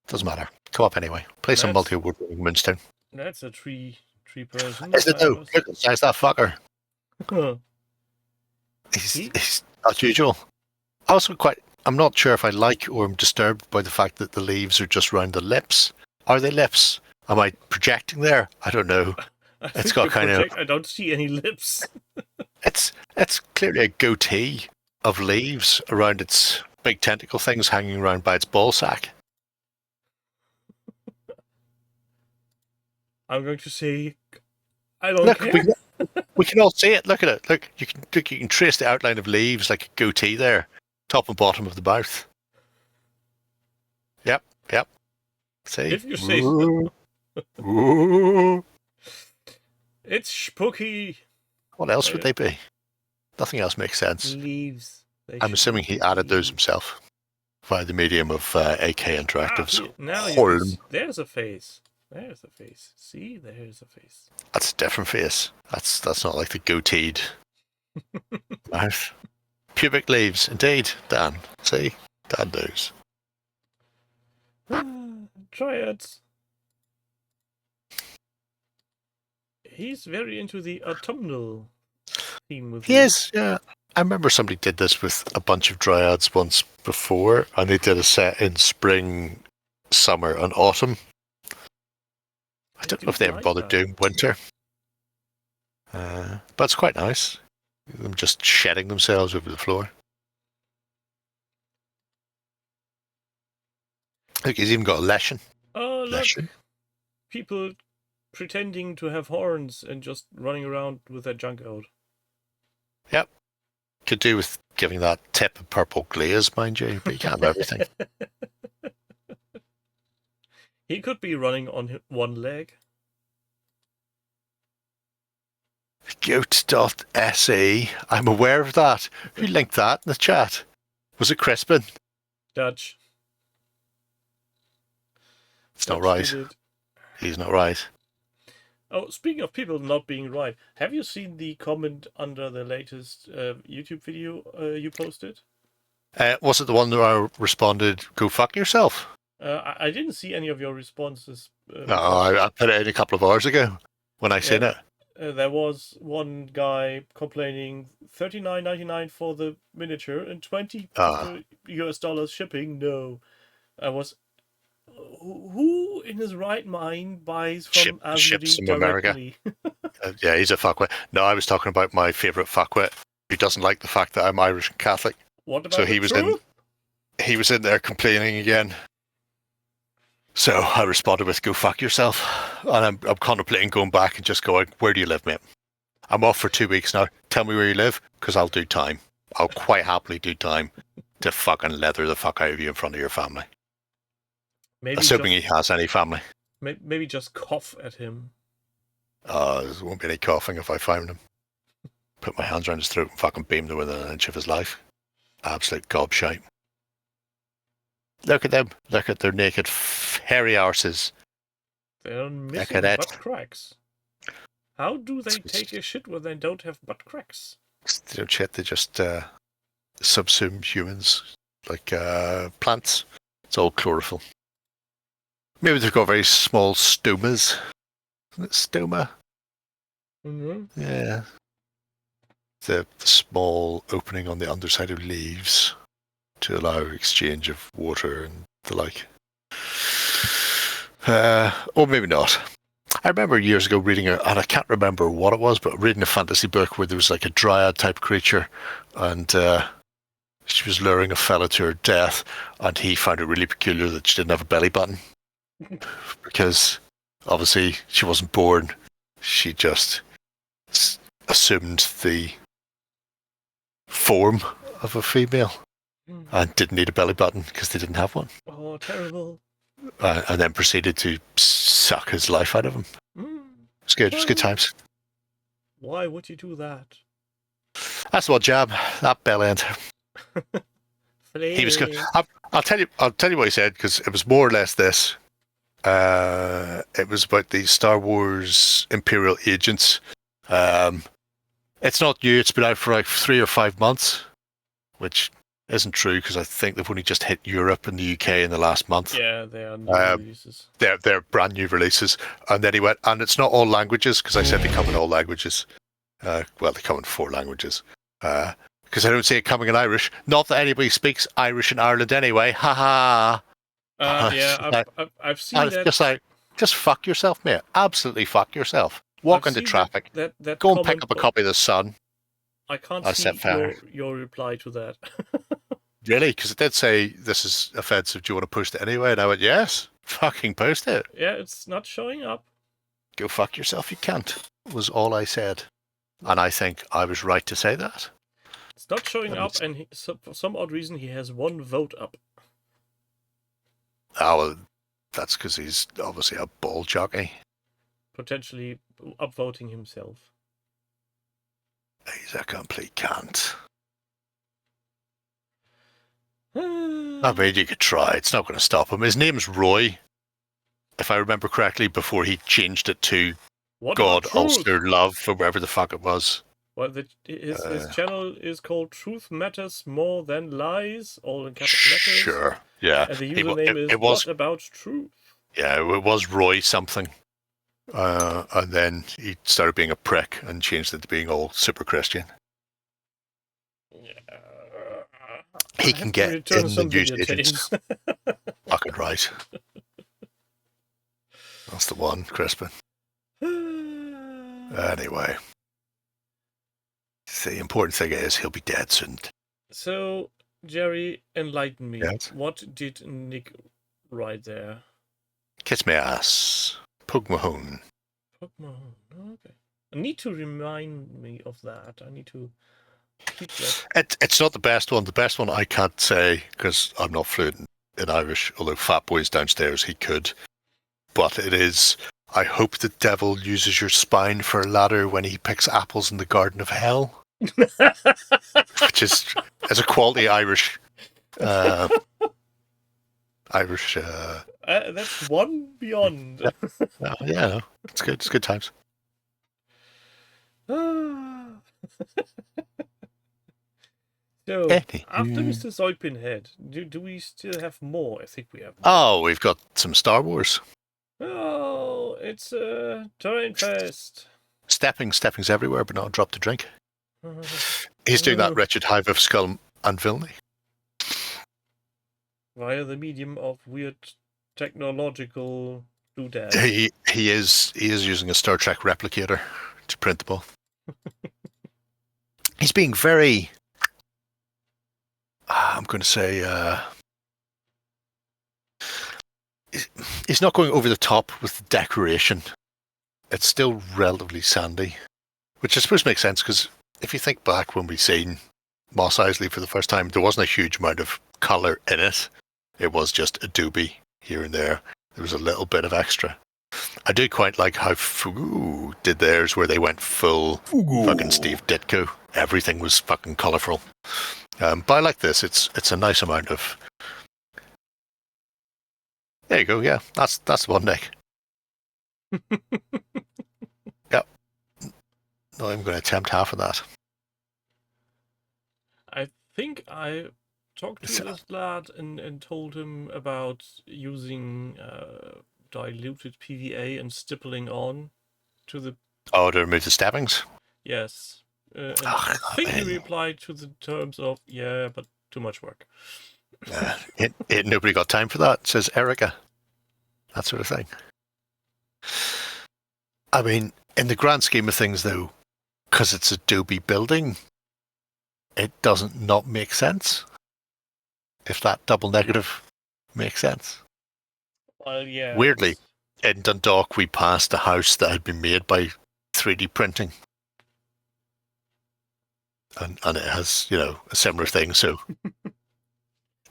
Doesn't matter. Come up anyway. Play some multi-award winning Moonstone. That's a tree person. Isn't it though? Look at the size of that fucker. He's as usual. Also I'm not sure if I like or I'm disturbed by the fact that the leaves are just round the lips. Are they lips? Am I projecting there? I don't know. It's got kind of... I don't see any lips. It's clearly a goatee of leaves around its big tentacle things hanging around by its ball sack. I'm going to say, I don't care. We can all see it. Look at it. Look, you can trace the outline of leaves like a goatee there, top and bottom of the mouth. Yep. See? If you say so. Ooh. It's spooky. What else would they be? Nothing else makes sense. Leaves. I'm assuming he added those himself via the medium of AK Interactive's. There's a face. There's a face. See, there's a face. That's a different face. That's not like the goateed mouth. Pubic leaves, indeed, Dan. See? Dan knows. Triads. He's very into the autumnal theme with He is, yeah. I remember somebody did this with a bunch of dryads once before, and they did a set in spring, summer, and autumn. I don't know if they ever bothered doing winter. But it's quite nice. Them just shedding themselves over the floor. Look, he's even got a lesson. Oh, look. People pretending to have horns and just running around with their junk out. Yep. Could do with giving that tip of purple glaze, mind you, but you can't have everything. He could be running on one leg. Goat.se. I'm aware of that. Who linked that in the chat? Was it Crispin? Dutch. It's not Dutch right. did it. He's not right. Oh, speaking of people not being right, have you seen the comment under the latest YouTube video you posted? Was it the one where I responded, go fuck yourself? I didn't see any of your responses. No, I put it in a couple of hours ago when I seen it. There was one guy complaining $39.99 for the miniature and $20 US shipping. No, I was. Who in his right mind buys from ships Asmodee from directly? Yeah, he's a fuckwit. No, I was talking about my favourite fuckwit who doesn't like the fact that I'm Irish and Catholic. What about So the he was truth? he was in there complaining again. So I responded with, go fuck yourself. And I'm contemplating going back and just going, where do you live, mate? I'm off for 2 weeks now. Tell me where you live, because I'll do time. I'll quite happily do time to fucking leather the fuck out of you in front of your family. Maybe Assuming just, he has any family. maybe just cough at him. There won't be any coughing if I find him. Put my hands around his throat and fucking beam him within an inch of his life. Absolute gobshite. Look at them. Look at their naked, hairy arses. They're missing at it. butt cracks. How do they take a shit when they don't have butt cracks? They don't shit, they just subsume humans like plants. It's all chlorophyll. Maybe they've got very small stomas. Isn't it stoma? Mm-hmm. Yeah. The small opening on the underside of leaves to allow exchange of water and the like. Or maybe not. I remember years ago reading, and I can't remember what it was, but reading a fantasy book where there was like a dryad type creature, and she was luring a fella to her death, and he found it really peculiar that she didn't have a belly button. Because obviously she wasn't born. She just assumed the form of a female and didn't need a belly button because they didn't have one. Oh, terrible. And then proceeded to suck his life out of him. It's good. It's good times. Why would you do that? That's what jab. That bell end. He was good. I'll tell you what he said, because it was more or less this. It was about the Star Wars Imperial agents. It's not new. It's been out for like 3 or 5 months, which isn't true because I think they've only just hit Europe and the UK in the last month. Yeah, they are new releases. They're brand new releases. And then he went, and it's not all languages, because I said they come in all languages. Well, they come in 4 languages. Because I don't see it coming in Irish. Not that anybody speaks Irish in Ireland anyway. Ha ha. Yeah, I've seen and that. It's just like, just fuck yourself, mate. Absolutely fuck yourself. Walk into traffic. That go and pick up a copy of The Sun. I can't see your reply to that. Really? Because it did say, this is offensive. Do you want to post it anyway? And I went, yes. Fucking post it. Yeah, it's not showing up. Go fuck yourself, you can't. Was all I said. And I think I was right to say that. It's not showing up, and for some odd reason, he has 1 vote up. Oh, well, that's because he's obviously a ball jockey. Potentially upvoting himself. He's a complete cunt. I mean, you could try. It's not going to stop him. His name's Roy, if I remember correctly, before he changed it to God, Ulster, Love, or wherever the fuck it was. Well, his channel is called Truth Matters More Than Lies, all in capital letters. Sure, yeah. And the username is What About Truth? Yeah, it was Roy something. And then he started being a prick and changed it to being all super Christian. Yeah. He can get in the news agents. Fucking right. That's the one, Crispin. Anyway. The important thing is he'll be dead soon. So, Gerry, enlighten me. Yes? What did Nick write there? Kiss my ass. Poke my hone. Pokemon. Okay. I need to remind me of that. I need to keep that. It's not the best one. The best one I can't say because I'm not fluent in Irish, although Fat Boy's downstairs, he could. But it is, I hope the devil uses your spine for a ladder when he picks apples in the Garden of Hell. Which is a quality Irish... That's one beyond. Yeah, it's good. It's good times. So, after Mr. Zoidpinhead, do we still have more? I think we have more. Oh, we've got some Star Wars. Oh, it's a terrain fest. Stepping's everywhere, but not a drop to drink. He's doing that wretched hive of Skull and Villainy. Via the medium of weird technological doodad. He is using a Star Trek replicator to print the ball. He's being very... I'm going to say... he's not going over the top with the decoration. It's still relatively sandy, which I suppose makes sense because if you think back when we seen Mos Eisley for the first time, there wasn't a huge amount of colour in it. It was just Adobe here and there. There was a little bit of extra. I do quite like how Fugu did theirs, where they went full fucking Steve Ditko. Everything was fucking colourful. But I like this. It's a nice amount of... There you go. Yeah, that's the one, Nick. Yep. Not even going to attempt half of that. I think I talked to this lad and told him about using diluted PVA and stippling on to the... Oh, to remove the stabbings? Yes. And I think he replied to the terms of, yeah, but too much work. Ain't nobody got time for that, says Erica. That sort of thing. I mean, in the grand scheme of things, though, because it's Adobe building, it doesn't not make sense. If that double negative makes sense. Well, yeah. Weirdly, in Dundalk, we passed a house that had been made by 3D printing. And it has, a similar thing. So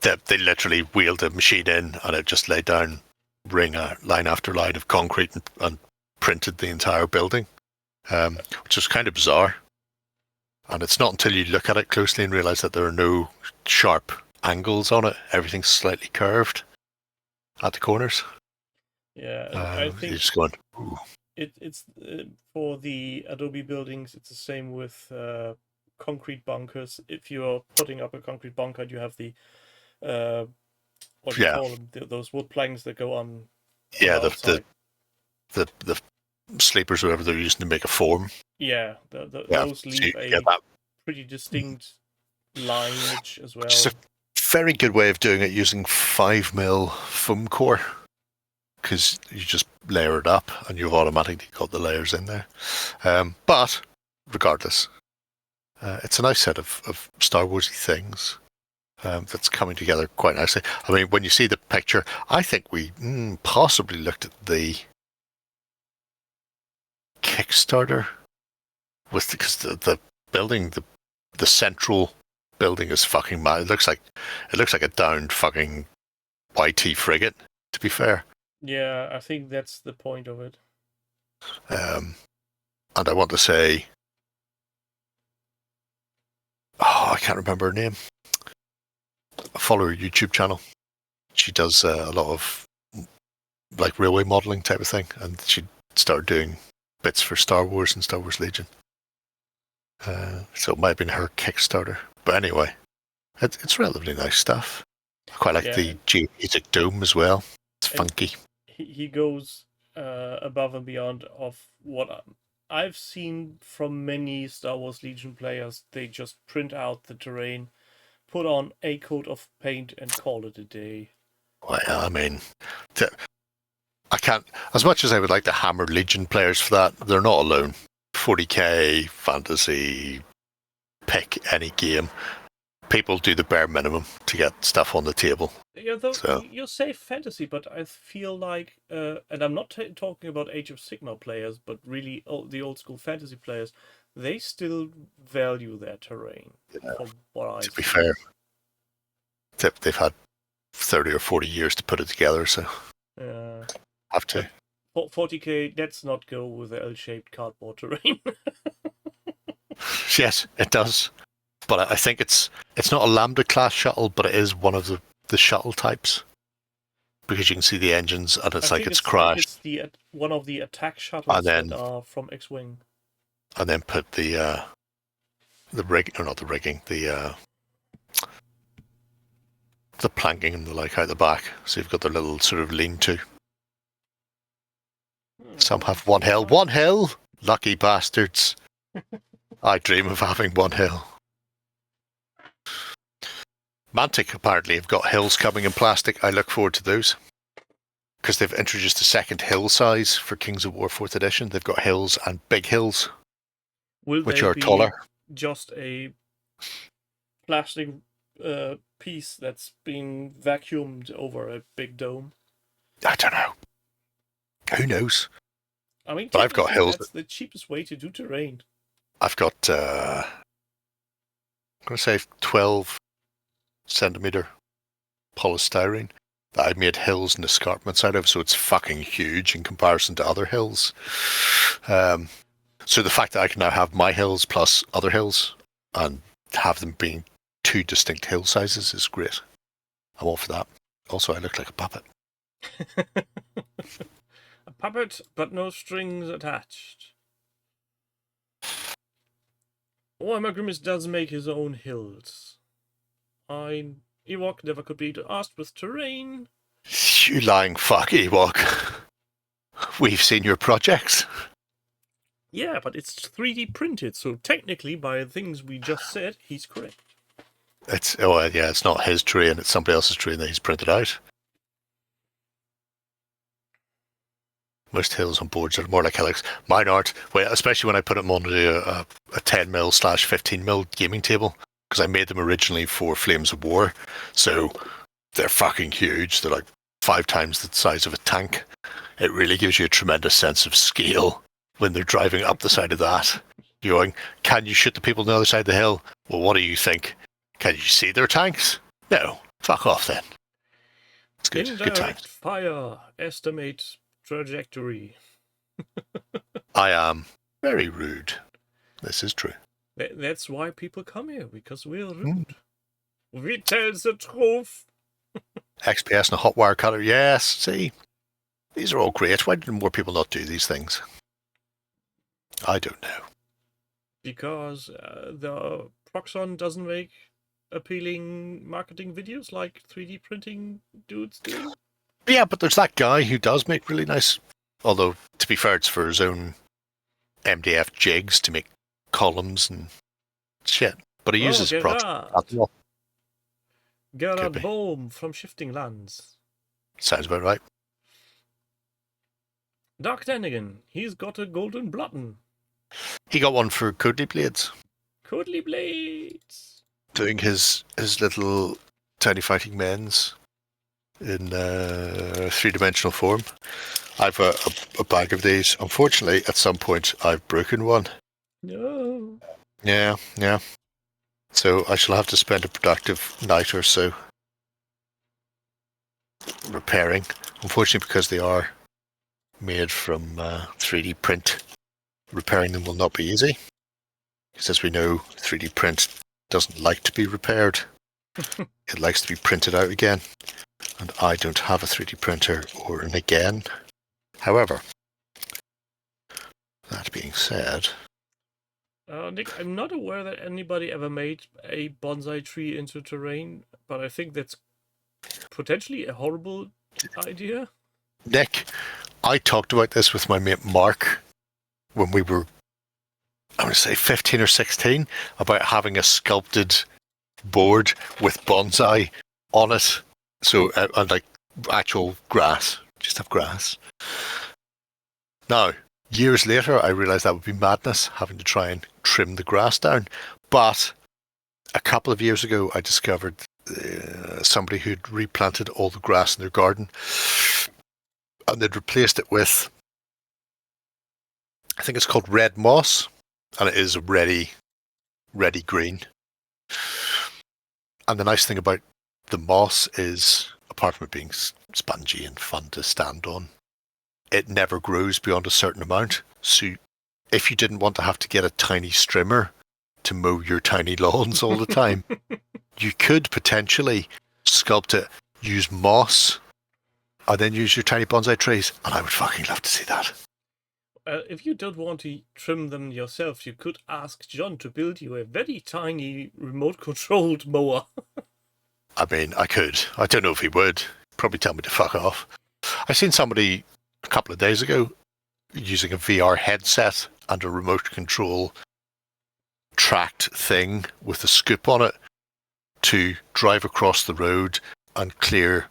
they literally wheeled a machine in and it just laid down line after line of concrete and printed the entire building, which is kind of bizarre. And it's not until you look at it closely and realise that there are no sharp angles on it. Everything's slightly curved at the corners. Yeah, I think you're just going, ooh. It's for the Adobe buildings. It's the same with concrete bunkers. If you're putting up a concrete bunker, you have the what do you call them? Those wood planks that go on. Yeah, the sleepers, whatever they're using to make a form. Yeah, those leave a pretty distinct lineage as well. It's a very good way of doing it using 5mm foam core, because you just layer it up and you've automatically got the layers in there. But regardless, it's a nice set of Star Warsy things that's coming together quite nicely. I mean, when you see the picture, I think we possibly looked at the Kickstarter because the building, the central building is fucking mad. It looks like a downed fucking YT frigate, to be fair. Yeah, I think that's the point of it. And I want to say, I can't remember her name. I follow her YouTube channel. She does a lot of like railway modelling type of thing, and she started doing bits for Star Wars and Star Wars Legion. So it might have been her Kickstarter. But anyway, it's relatively nice stuff. I quite like the geodesic dome as well. It's funky. He goes above and beyond of what I've seen from many Star Wars Legion players. They just print out the terrain, put on a coat of paint, and call it a day. Well, I mean, I can't. As much as I would like to hammer Legion players for that, they're not alone. 40k fantasy, pick any game, people do the bare minimum to get stuff on the table. Yeah, though So- you say fantasy, but I feel like, and I'm not talking about Age of Sigmar players, but really the old school fantasy players, they still value their terrain. From what I To be see. fair, they've had 30 or 40 years to put it together, so have to. 40k, let's not go with the L-shaped cardboard terrain. Yes, it does. But I think it's not a Lambda class shuttle, but it is one of the shuttle types. Because you can see the engines and it's I like think it's crashed. It's one of the attack shuttles And then- that are from X-Wing. And then put the rig, or not the rigging, the planking and the like out the back. So you've got the little sort of lean-to. Some have one hill. One hill! Lucky bastards. I dream of having one hill. Mantic apparently have got hills coming in plastic. I look forward to those. Because they've introduced a second hill size for Kings of War 4th edition. They've got hills and big hills, Will which they are be taller. just a plastic piece that's been vacuumed over a big dome? I don't know. Who knows? I mean, But I've got technically, hills that's the cheapest way to do terrain. I've got, I'm going to say 12 centimeter polystyrene that I made hills and escarpments out of, so it's fucking huge in comparison to other hills. So the fact that I can now have my hills plus other hills and have them being two distinct hill sizes is great. I'm all for that. Also, I look like a puppet. A puppet, but no strings attached. Warhammer Grimm's does make his own hills. Ewok never could be asked with terrain. You lying fuck, Ewok. We've seen your projects. Yeah, but it's 3D printed, so technically, by things we just said, he's correct. It's not his terrain, it's somebody else's terrain that he's printed out. Most hills on boards are more like hillocks. Mine aren't, especially when I put them onto a 10mm/15mm gaming table, because I made them originally for Flames of War, so they're fucking huge. They're like 5 times the size of a tank. It really gives you a tremendous sense of scale when they're driving up the side of that. You're going, can you shoot the people on the other side of the hill? Well, what do you think? Can you see their tanks? No. Fuck off then. It's good. Good Indirect times. fire. Estimate trajectory. I am very rude. This is true. That's why people come here, because we're rude. We tell the truth. XPS and a hot wire cutter. Yes, see. These are all great. Why did more people not do these things? I don't know. Because the Proxon doesn't make appealing marketing videos like 3D printing dudes do. Yeah, but there's that guy who does make really nice, although to be fair, it's for his own MDF jigs to make columns and shit. But he uses Proxon. Could Gerard be. Bohm from Shifting Lands. Sounds about right. Dark Denigan, he's got a golden button. He got one for Codely Blades, Codely Blades. doing his little tiny fighting men's in 3-dimensional form. I've a bag of these. Unfortunately, at some point, I've broken one. No. Yeah. So I shall have to spend a productive night or so repairing. Unfortunately, because they are made from 3D print, repairing them will not be easy. Because as we know, 3D print doesn't like to be repaired. It likes to be printed out again. And I don't have a 3D printer or an again. However, that being said, Nick, I'm not aware that anybody ever made a bonsai tree into terrain, but I think that's potentially a horrible idea. Nick, I talked about this with my mate Mark when we were, I want to say 15 or 16, about having a sculpted board with bonsai on it. So, and like actual grass, just have grass. Now, years later, I realised that would be madness, having to try and trim the grass down. But a couple of years ago, I discovered somebody who'd replanted all the grass in their garden, and they'd replaced it with, I think it's called red moss, and it is ready green. And the nice thing about the moss is, apart from it being spongy and fun to stand on, it never grows beyond a certain amount. So if you didn't want to have to get a tiny strimmer to mow your tiny lawns all the time, you could potentially sculpt it, use moss, and then use your tiny bonsai trees. And I would fucking love to see that. If you don't want to trim them yourself, you could ask John to build you a very tiny remote-controlled mower. I mean, I could. I don't know if he would. Probably tell me to fuck off. I seen somebody a couple of days ago using a VR headset and a remote control tracked thing with a scoop on it to drive across the road and clear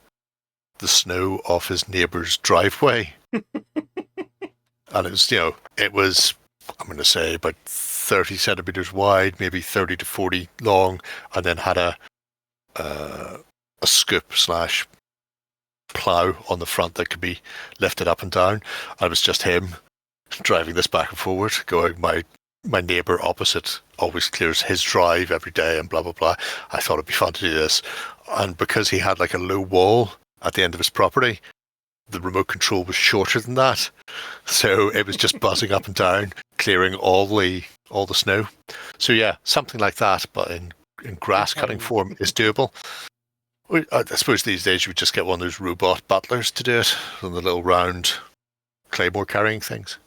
the snow off his neighbour's driveway. And it was, I'm going to say, about 30 centimetres wide, maybe 30 to 40 long, and then had a scoop / plough on the front that could be lifted up and down. And it was just him driving this back and forward, going, my neighbour opposite always clears his drive every day and blah, blah, blah. I thought it'd be fun to do this. And because he had like a low wall at the end of his property, the remote control was shorter than that. So it was just buzzing up and down, clearing all the snow. So yeah, something like that, but in grass cutting form is doable. I suppose these days you would just get one of those robot butlers to do it, on the little round claymore carrying things.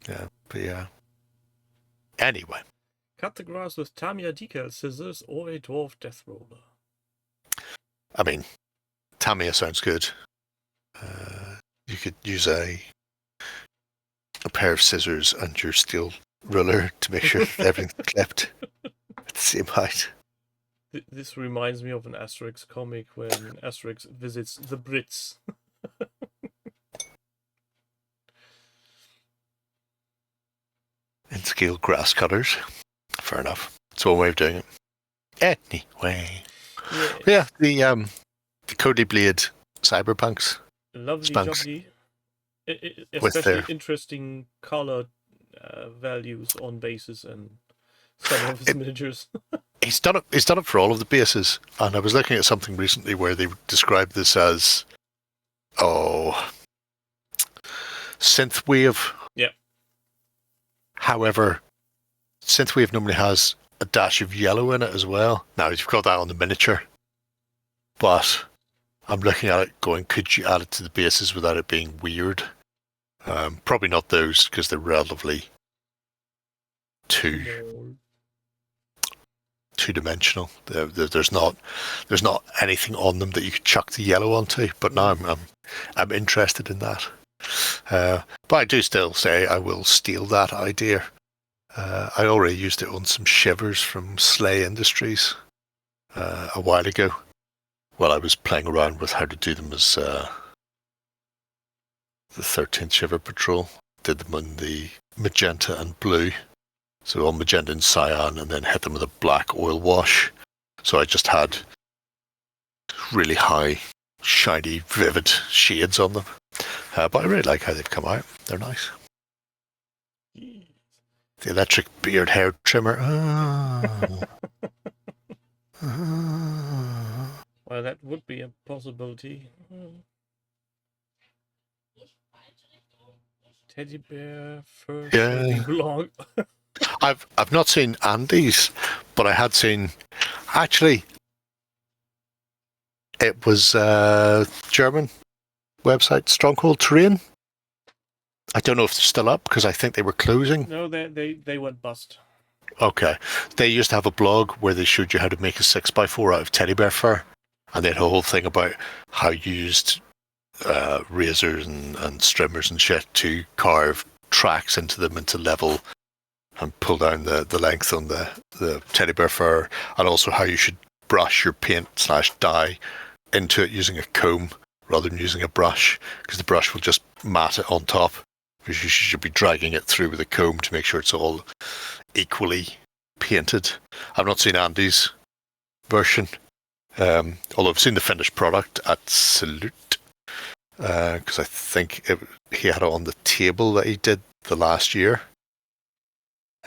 Yeah, but yeah. Anyway. Cut the grass with Tamiya decal scissors or a dwarf death roller. I mean, Tamiya sounds good. You could use a pair of scissors and your steel ruler to make sure that everything's clipped at the same height. This reminds me of an Asterix comic when Asterix visits the Brits. In scale grass cutters. Fair enough. It's one way of doing it. Anyway. Yeah, the Cody Blade Cyberpunks. Lovely, Spunks. jubbly. Especially interesting color values on bases and some of his miniatures. He's done it for all of the bases. And I was looking at something recently where they described this as synthwave. Yeah. However, synthwave normally has a dash of yellow in it as well. Now you've got that on the miniature, but I'm looking at it going, could you add it to the bases without it being weird? Probably not those, because they're relatively two-dimensional. There's not anything on them that you could chuck the yellow onto. But now I'm interested in that. But I do still say I will steal that idea. I already used it on some shivers from Slay Industries a while ago. While I was playing around with how to do them as the 13th Shiver Patrol. Did them in the magenta and blue. So on magenta and cyan, and then hit them with a black oil wash. So I just had really high, shiny, vivid shades on them. But I really like how they've come out. They're nice. The electric beard hair trimmer. Well, that would be a possibility. Teddy bear fur blog. I've not seen Andy's, but I had seen. Actually, it was German website Stronghold Terrain. I don't know if they're still up because I think they were closing. No, they went bust. Okay, they used to have a blog where they showed you how to make a 6x4 out of teddy bear fur, and they had a whole thing about how you used razors and strimmers and shit to carve tracks into them into level and pull down the length on the teddy bear fur, and also how you should brush your paint / dye into it using a comb rather than using a brush, because the brush will just mat it on top, because you should be dragging it through with a comb to make sure it's all equally painted. I've not seen Andy's version, although I've seen the finished product at Salute, because I think he had it on the table that he did the last year.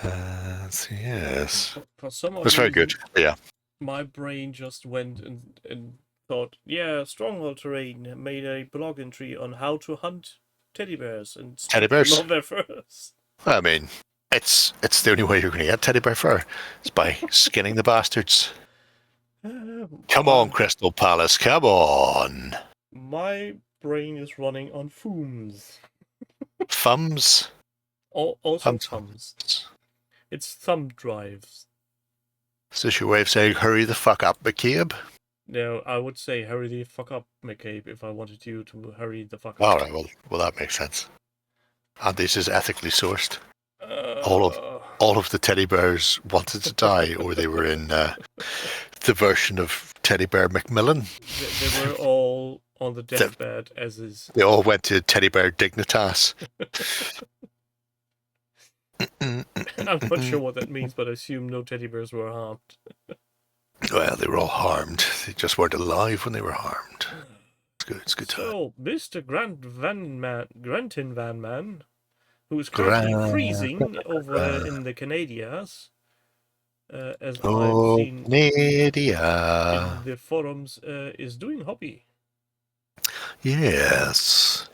So yes, For some it was very good. Yeah, my brain just went and thought, yeah, stronghold terrain, made a blog entry on how to hunt teddy bears and strip them of their furs. I mean, it's the only way you're going to get teddy bear fur. It's by skinning the bastards. Come on, Crystal Palace, come on. My brain is running on fumes. Thumbs? Also thumbs. It's thumb drives. Is this your way of saying, hurry the fuck up, McCabe? No, I would say hurry the fuck up, McCabe, if I wanted you to hurry the fuck up. All right, well, that makes sense. And this is ethically sourced. All of the teddy bears wanted to die, or they were in the version of Teddy Bear Macmillan. They were all on the deathbed, as is. They all went to Teddy Bear Dignitas. I'm not sure what that means, but I assume no teddy bears were harmed. Well, they were all harmed. They just weren't alive when they were harmed. It's good. It's good. So, Mr. Grantin Van Man, who is currently freezing over in the Canadias, as I've seen in the forums, is doing hobby. Yes.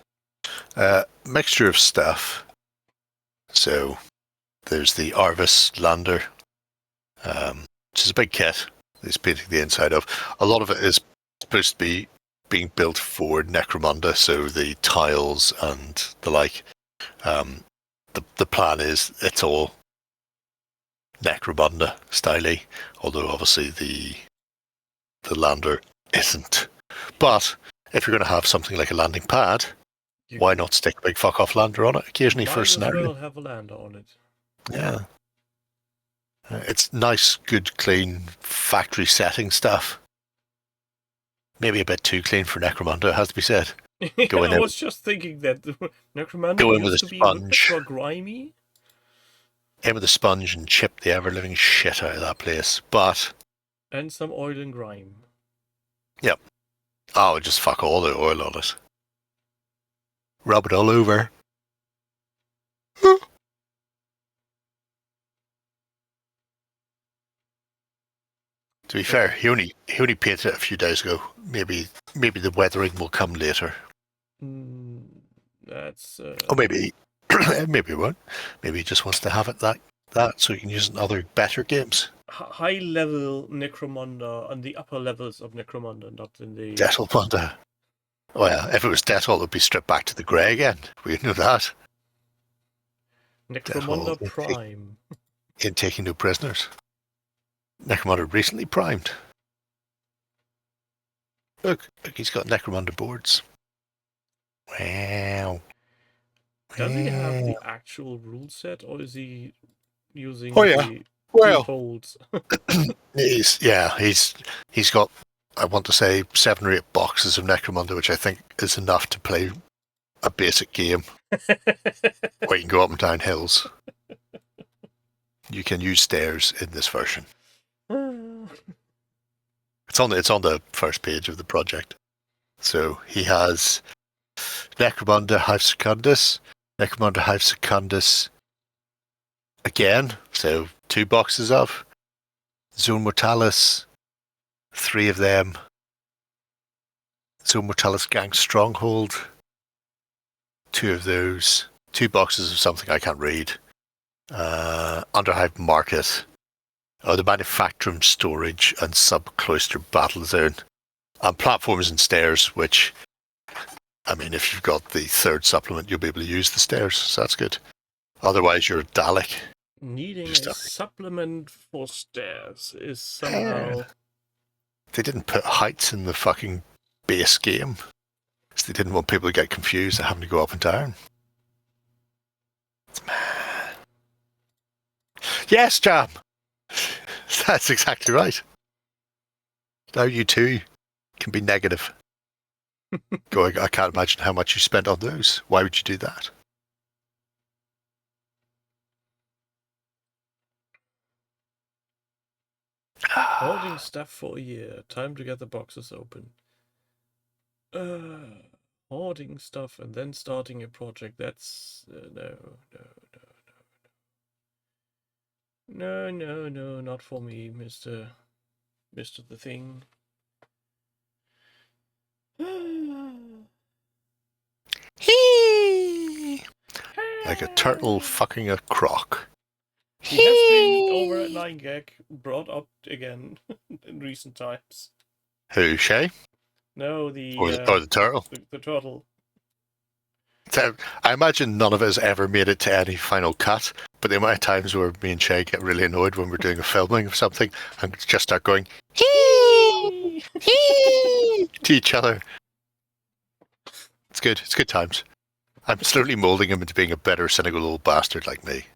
Mixture of stuff. So, there's the Arvis Lander, which is a big kit. He's painting the inside of. A lot of it is supposed to be being built for Necromunda, so the tiles and the like. The plan is it's all Necromunda styly, although obviously the lander isn't. But if you're going to have something like a landing pad, why not stick a big fuck off lander on it occasionally for a scenario? Might as well have a lander on it. Yeah. It's nice, good, clean, factory setting stuff. Maybe a bit too clean for Necromunda, it has to be said. I was just thinking that Necromunda used to be ultra grimy. In with a sponge and chip the ever-living shit out of that place. And some oil and grime. Yep. Oh, just fuck all the oil on it. Rub it all over. To be fair, he only painted it a few days ago. Maybe the weathering will come later. That's. Or maybe it won't. Maybe he just wants to have it that so he can use it in other better games. High level Necromunda and the upper levels of Necromunda, not in the. Detolmunda. Oh yeah, if it was Detol, it would be stripped back to the grey again. We know that. Necromunda Prime. In taking no prisoners. Necromunda recently primed. Look, he's got Necromunda boards. Wow. Does he have the actual rule set, or is he using the defaults? He's got, I want to say, 7 or 8 boxes of Necromunda, which I think is enough to play a basic game where you can go up and down hills. You can use stairs in this version. It's on the first page of the project. So he has Necromunda Hive Secundus, Necromunda Hive Secundus again, so 2 boxes of Zone Mortalis, 3 of them. Zone Mortalis Gang Stronghold, 2 of those, 2 boxes of something I can't read. Underhive Market, the Manufacturing Storage and Sub-Cloister Battle Zone, and Platforms and Stairs, which, I mean, if you've got the 3rd supplement, you'll be able to use the stairs, so that's good. Otherwise, you're a Dalek. Needing a supplement for stairs is somehow... They didn't put heights in the fucking base game, because they didn't want people to get confused and having to go up and down. Yes, Jam! That's exactly right. Now you too can be negative. Going, I can't imagine how much you spent on those. Why would you do that? Holding stuff for a year. Time to get the boxes open. Hoarding stuff and then starting a project. That's no, not for me, Mr. The Thing. Like a turtle fucking a croc. He has been over at 9gag, brought up again in recent times. Who, Shay? No, Or the turtle? The turtle. So, I imagine none of us ever made it to any final cut, but the amount of times where me and Shay get really annoyed when we're doing a filming of something and just start going hee to each other. It's good. It's good times. I'm slowly molding him into being a better, cynical old bastard like me.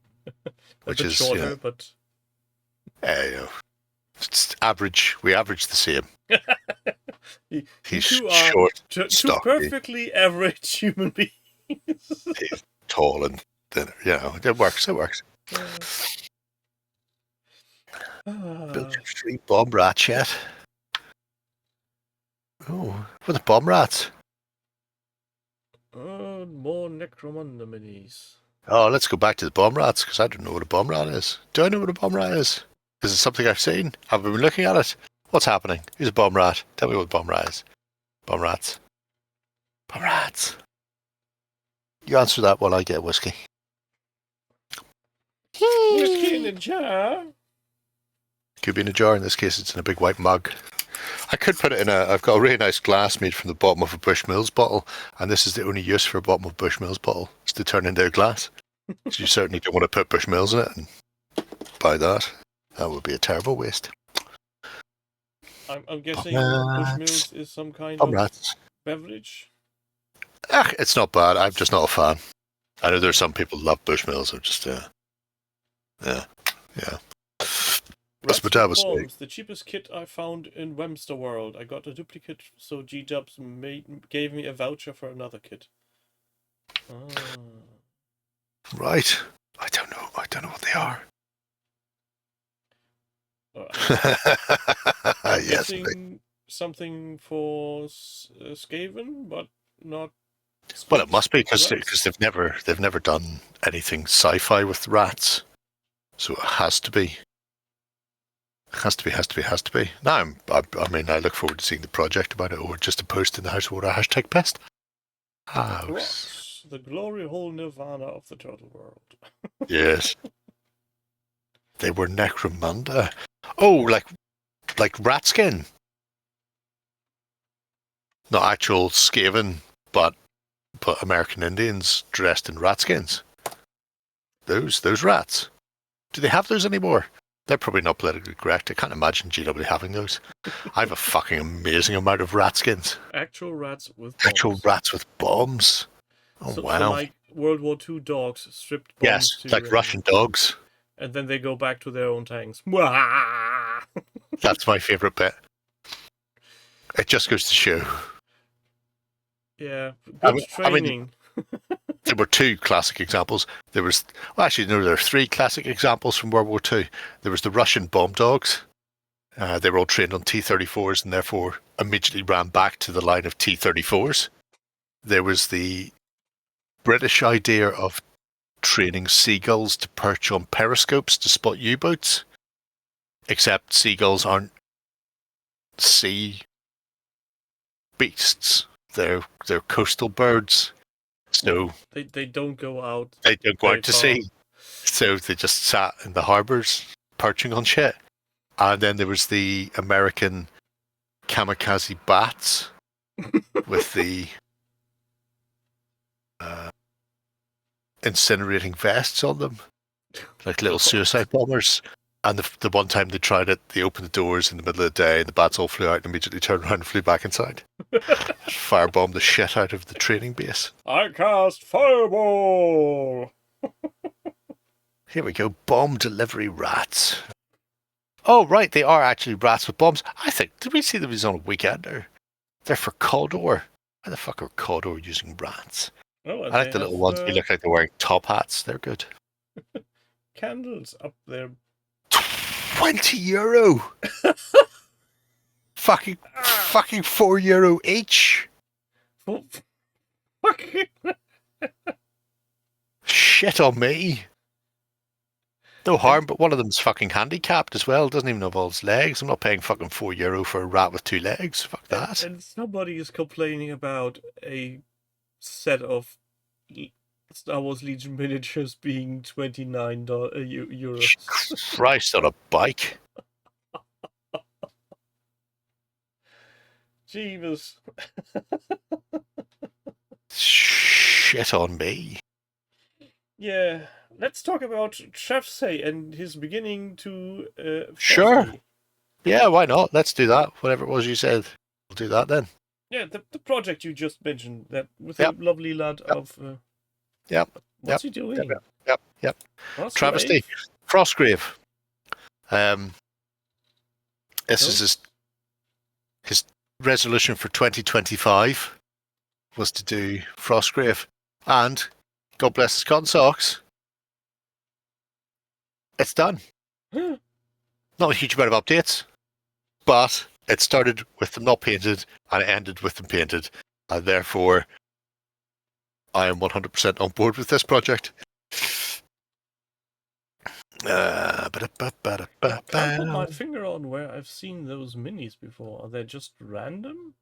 Which is shorter, you know, but you know, it's average. We average the same. He's short, two stocky, perfectly average human beings. he's tall and thin. You know, it works. It works. Built your free bomb rat yet? Oh, what the bomb rats? More Necromunda minis. Oh, let's go back to the bomb rats because I don't know what a bomb rat is. Do I know what a bomb rat is? Is it something I've seen? Have I been looking at it? What's happening? Who's a bomb rat? Tell me what a bomb rat is. Bomb rats. Bomb rats. You answer that while I get whiskey. Whiskey in a jar. Could be in a jar. In this case, it's in a big white mug. I could put it in I've got a really nice glass made from the bottom of a Bushmills bottle, and this is the only use for a bottom of Bushmills bottle, is to turn into a glass. So you certainly don't want to put Bushmills in it and buy that. That would be a terrible waste. I'm guessing Bushmills is some kind of beverage. It's not bad. I'm just not a fan. I know there's some people who love Bushmills. I'm just yeah. That's what Dad was saying. The cheapest kit I found in Wemster World. I got a duplicate, so G-Dubs gave me a voucher for another kit. Right. I don't know what they are. Yes. Something for Skaven, but not. Well, it must be because they've never done anything sci-fi with rats, so it has to be. Has to be. Now, I mean, I look forward to seeing the project about it, or just a post in the House of Water #pest. House. The glory hole nirvana of the turtle world. Yes. They were Necromunda. Oh, like rat skin. Not actual Skaven, but American Indians dressed in rat skins. Those rats. Do they have those anymore? They're probably not politically correct. I can't imagine GW having those. I have a fucking amazing amount of rat skins. Actual rats with bombs. Actual rats with bombs. Oh, so, wow. So like World War II dogs stripped bombs. Yes, like Russian dogs. And then they go back to their own tanks. That's my favourite bit. It just goes to show. Yeah, good training. There were two classic examples. There are three classic examples from World War II. There was the Russian bomb dogs. They were all trained on T-34s and therefore immediately ran back to the line of T-34s. There was the British idea of training seagulls to perch on periscopes to spot U-boats, except seagulls aren't sea beasts. They're coastal birds. So they don't go out. They don't go out to sea. So they just sat in the harbours perching on shit. And then there was the American kamikaze bats with the incinerating vests on them, like little suicide bombers. And the one time they tried it, they opened the doors in the middle of the day and the bats all flew out and immediately turned around and flew back inside. Firebombed the shit out of the training base. I cast fireball! Here we go, bomb delivery rats. Oh, right, they are actually rats with bombs. I think, did we see these on a weekender? They're for Cawdor. Why the fuck are Cawdor using rats? Oh, I like the little ones who look like they're wearing top hats. They're good. Candles up there. €20. fucking €4 each. Fucking Shit on me. No harm, but one of them's fucking handicapped as well. Doesn't even have all his legs. I'm not paying fucking €4 for a rat with 2 legs. Fuck that. and somebody is complaining about a set of Star Wars Legion miniatures being €29. Christ on a bike. Jeebus. Shit on me. Yeah, let's talk about Chefsay and his beginning to Sure. Chefsay. Yeah, why not? Let's do that. Whatever it was you said. We'll do that then. Yeah, the project you just mentioned, that with Yep. the lovely lad Yep. of Yep. what's he doing? Yep. Frostgrave? Travesty. Frostgrave. This is his resolution for 2025 was to do Frostgrave. And God bless his cotton socks. It's done. Not a huge amount of updates, but it started with them not painted and it ended with them painted. And therefore, I am 100% on board with this project. I can't put my finger on where I've seen those minis before. Are they just random?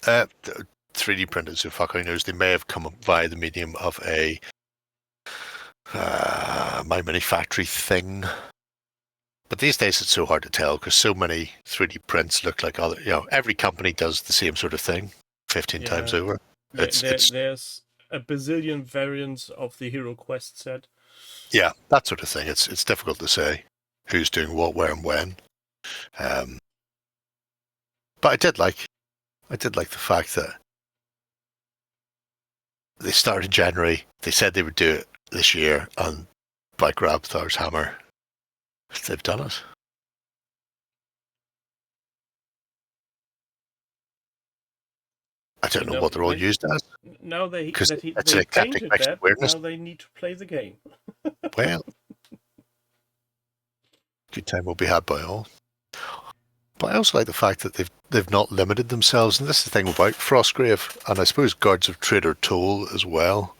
3D printers, who fuck only knows, they may have come up via the medium of a My Mini Factory thing. But these days it's so hard to tell because so many 3D prints look like other, every company does the same sort of thing 15 times over. There's a bazillion variants of the Hero Quest set. Yeah, that sort of thing. It's difficult to say who's doing what, where, and when. But I did like the fact that they started in January. They said they would do it this year, and by grab Thor's hammer, they've done it. I don't know what they're all used as. Now they Because that it's they an eclectic painted mix of that. weirdness. Now they need to play the game. Well, good time will be had by all. But I also like the fact that they've not limited themselves, and this is the thing about Frostgrave, and I suppose Guards of Trade are told as well,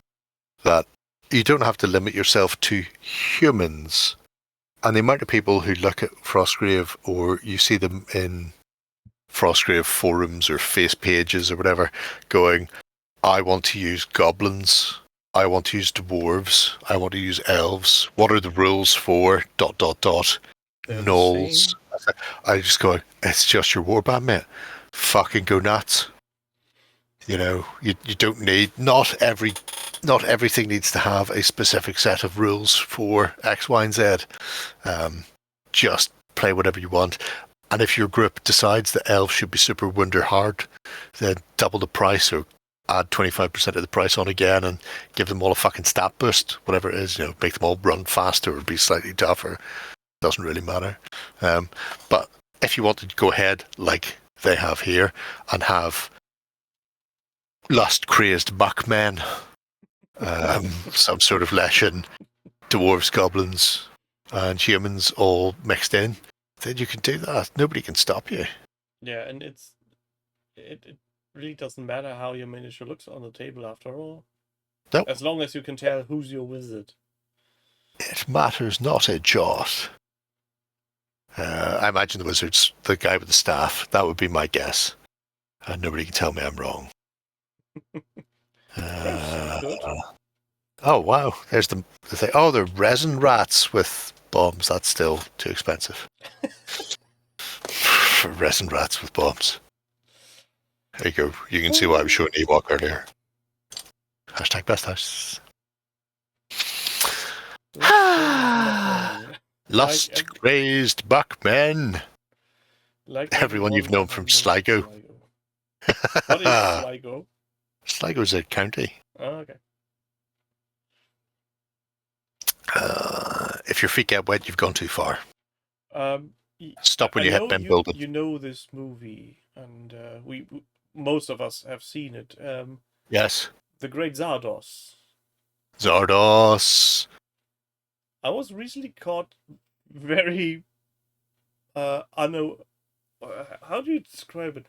that you don't have to limit yourself to humans. And the amount of people who look at Frostgrave, or you see them in Frostgrave forums or face pages or whatever, going, I want to use goblins, I want to use dwarves, I want to use elves, what are the rules for ... They're the Gnolls. same. I just go, it's just your warband, mate. Fucking go nuts. You don't need, not everything needs to have a specific set of rules for X, Y, and Z. Just play whatever you want. And if your group decides that elves should be super wonder hard, then double the price or add 25% of the price on again and give them all a fucking stat boost, whatever it is, make them all run faster or be slightly tougher. Doesn't really matter. But if you want to go ahead like they have here and have lust-crazed buckmen, some sort of Leshen, dwarves, goblins, and humans all mixed in, then you can do that. Nobody can stop you. Yeah, and it really doesn't matter how your miniature looks on the table after all. Nope. As long as you can tell who's your wizard. It matters not a jot. I imagine the wizard's the guy with the staff. That would be my guess. And nobody can tell me I'm wrong. Oh, wow. There's the thing. Oh, they're resin rats with bombs. That's still too expensive. For resin rats with bombs. There you go. You can see why I was showing Ewok earlier. Hashtag best house. Lust crazed buckmen. Like everyone you've known from Sligo. What is Sligo? Sligo's a county. Oh, okay. If your feet get wet, you've gone too far. Stop when I you hit know Ben Building. You know this movie, and we most of us have seen it. Yes. The Great Zardos. Zardos. I was recently caught very how do you describe it?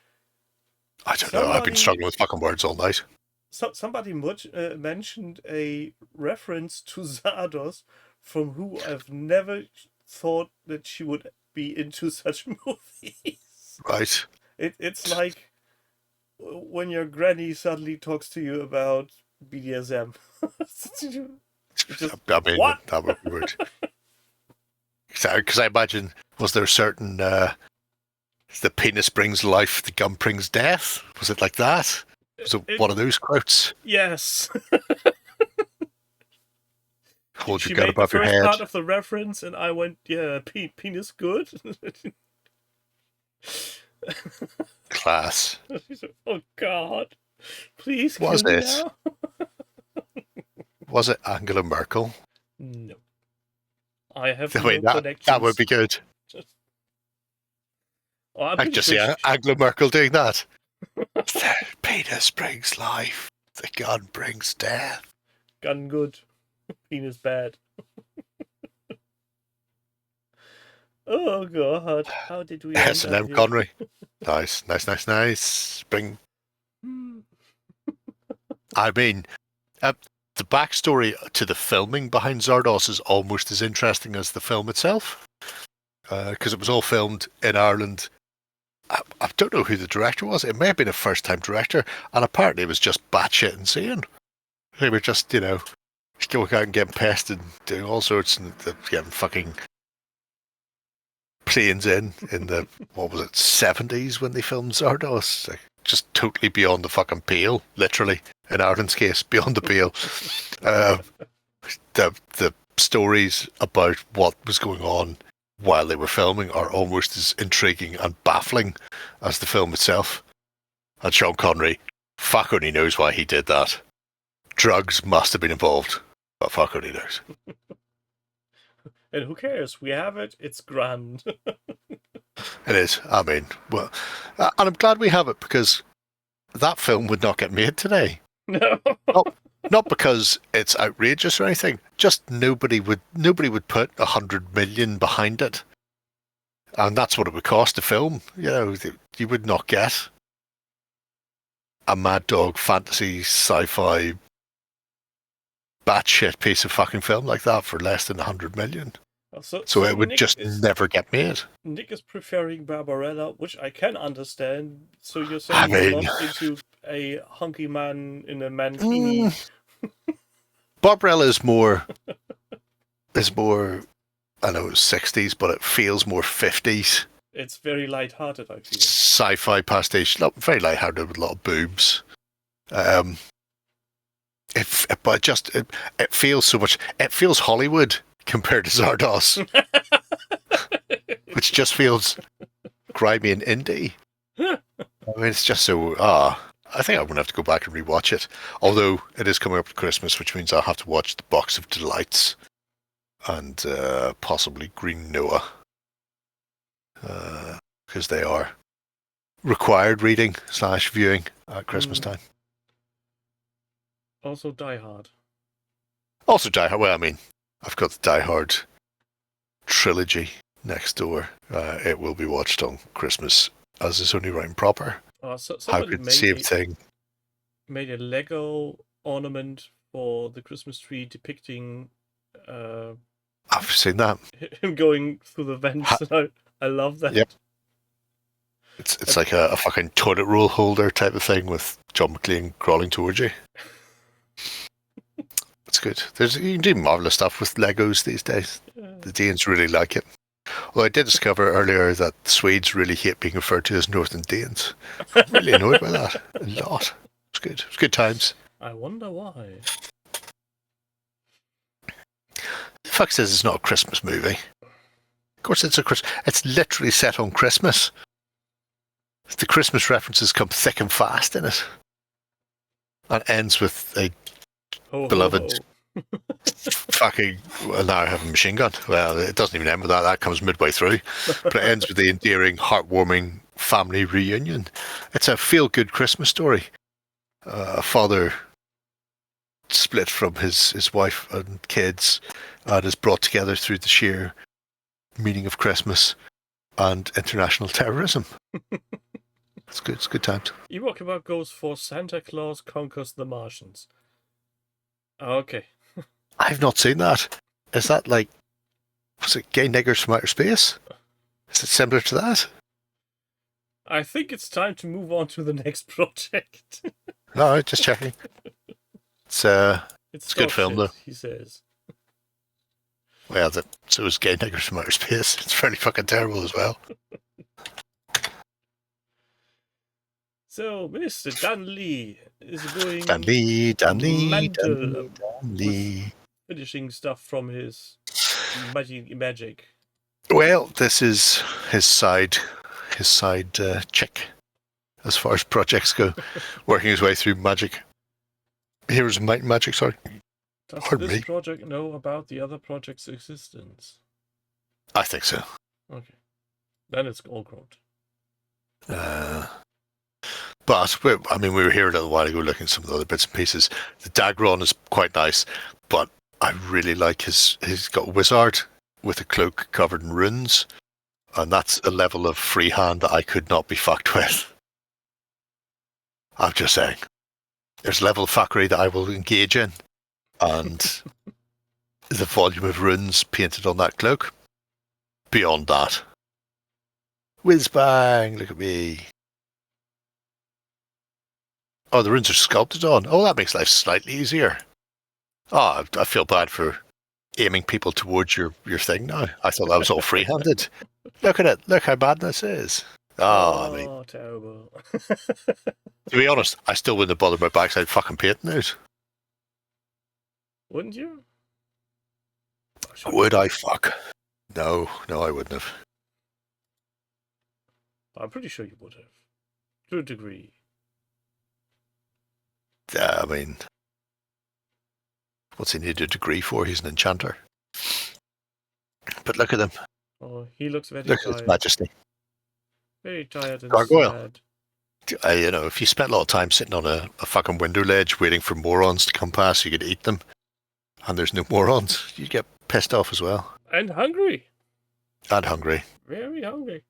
I don't know. I've been struggling with fucking words all night. Somebody mentioned a reference to Zardos, from who I've never thought that she would be into such movies. Right. It's like when your granny suddenly talks to you about BDSM. Just, I mean, what? that would be weird. Because I imagine, was there a certain the penis brings life, the gun brings death? Was it like that? Was it one of those quotes? Yes. Hold She your gun made the above your first head. part of the reference, and I went, yeah, penis good. Class. She said, oh God, please Was kill me it? now. Was it Angela Merkel? No, I have Wait, no that connections. would be good. Oh, I'm I pretty just sure see Angela Merkel doing that. The penis brings life. The gun brings death. gun good, penis bad. Oh God, how did we end S&M up here? Connery. Nice. Bring. I mean, the backstory to the filming behind Zardos is almost as interesting as the film itself, because it was all filmed in Ireland. I don't know who the director was. It may have been a first-time director, and apparently it was just batshit insane. They were just, going out and getting pested and doing all sorts, and getting fucking planes in the, what was it, 70s when they filmed Zardos. Like, just totally beyond the fucking pale, literally, in Ireland's case, beyond the pale. The stories about what was going on while they were filming are almost as intriguing and baffling as the film itself. And Sean Connery, fuck only knows why he did that. Drugs must have been involved, but fuck only knows. And who cares? We have it. It's grand. It is. I mean, well, and I'm glad we have it, because that film would not get made today. No. Not because it's outrageous or anything. Just nobody would put 100 million behind it, and that's what it would cost to film. You would not get a mad dog fantasy sci-fi batshit piece of fucking film like that for less than 100 million. So it would just never get made. Nick is preferring Barbarella, which I can understand. So you're saying you're not into a hunky man in a mankini. Barbarella is more, I know it's 60s, but it feels more 50s. It's very light-hearted, I feel. Sci-fi pastiche, very light-hearted with a lot of boobs. It feels so much. It feels Hollywood compared to Zardos, which just feels grimy and indie. I mean, it's just so. I think I'm gonna have to go back and rewatch it. Although it is coming up to Christmas, which means I'll have to watch the Box of Delights and possibly Green Noah, because they are required reading / viewing at Christmas time. Also Die Hard. Well, I mean, I've got the Die Hard trilogy next door. It will be watched on Christmas, as is only right and proper. How could the same thing made a Lego ornament for the Christmas tree depicting I've seen that. Him going through the vents. I love that. Yep. It's like a fucking toilet roll holder type of thing with John McClane crawling towards you. It's good. You can do marvellous stuff with Legos these days. Yeah. The Danes really like it. Well, I did discover earlier that the Swedes really hate being referred to as Northern Danes. I'm really annoyed by that. A lot. It's good. It's good times. I wonder why. The fuck says it's not a Christmas movie. Of course it's it's literally set on Christmas. The Christmas references come thick and fast in it. And ends with a beloved fucking, well, now I have a machine gun. Well, it doesn't even end with that. That comes midway through. But it ends with the endearing, heartwarming family reunion. It's a feel-good Christmas story. A father split from his wife and kids and is brought together through the sheer meaning of Christmas and international terrorism. It's good. It's good times. Ewok Kebab goes for Santa Claus Conquers the Martians. Okay. I've not seen that. Is that like, was it Gay Niggers from Outer Space? Is it similar to that? I think it's time to move on to the next project. No, just checking. It's a good film, though. He says. Well, so is Gay Niggers from Outer Space. It's fairly fucking terrible as well. So, Mr. Dan Lee is going Dan Lee. finishing stuff from his magic. Well, this is his side chick, as far as projects go, working his way through magic. Heroes of Might and Magic, sorry. Does Pardon this me? project know about the other project's existence? I think so. Okay. Then it's all grown. But, we were here a little while ago looking at some of the other bits and pieces. The Dagron is quite nice, but I really like he's got a wizard with a cloak covered in runes, and that's a level of freehand that I could not be fucked with. I'm just saying. There's a level of fuckery that I will engage in, and the volume of runes painted on that cloak, beyond that. Whiz bang, look at me. Oh, the runes are sculpted on. Oh, that makes life slightly easier. Oh, I feel bad for aiming people towards your thing now. I thought that was all free-handed. Look at it. Look how bad this is. Oh, terrible. to be honest, I still wouldn't have bothered my backside fucking painting it. Wouldn't you? Would I? Fuck. No, I wouldn't have. I'm pretty sure you would have. To a degree. What's he need a degree for? He's an enchanter. But look at him. Oh, he looks very Look tired. at his majesty. Very tired and Gargoyle. sad. If you spent a lot of time sitting on a fucking window ledge waiting for morons to come past, you could eat them, and there's no morons, you'd get pissed off as well. And hungry. And hungry. Very hungry.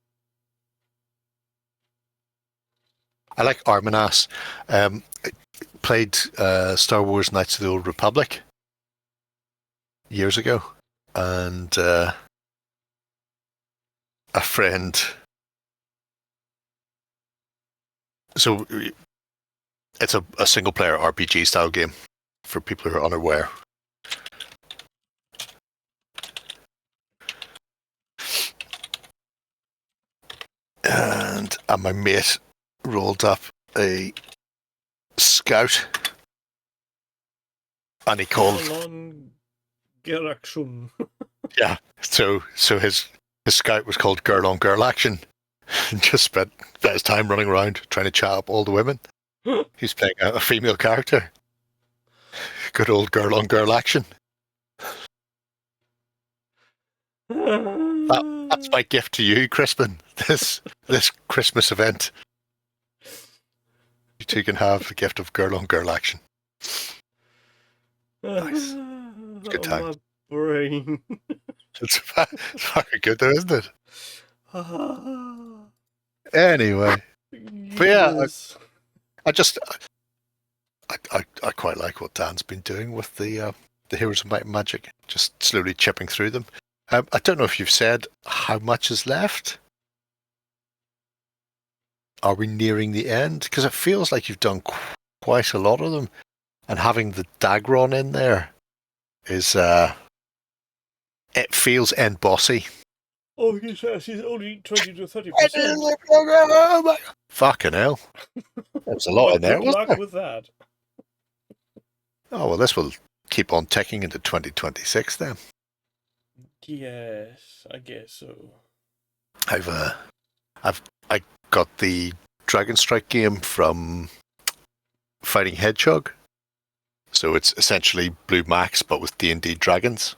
I like Arminas. Played Star Wars Knights of the Old Republic years ago, and a friend. So it's a single player RPG style game for people who are unaware. And my mate rolled up a scout, and he called. Yeah, so his scout was called Girl on Girl Action, and just spent his time running around trying to chat up all the women. He's playing a female character. Good old Girl on Girl Action. That's my gift to you, Crispin. This Christmas event. You two can have the gift of Girl on Girl Action. Nice. It's good time. My brain. It's fucking good though, isn't it? Anyway. But yeah, I quite like what Dan's been doing with the Heroes of Might and Magic, just slowly chipping through them. I don't know if you've said how much is left. Are we nearing the end? Because it feels like you've done quite a lot of them, and having the Dagron in there is it feels end bossy. Oh, he says he's only 20 to 30%. Fucking hell. There's a lot in there, Good wasn't luck there? with that. Oh, well, this will keep on ticking into 2026 then. Yes, I guess so. I got the Dragon Strike game from Fighting Hedgehog. So it's essentially Blue Max, but with D&D dragons.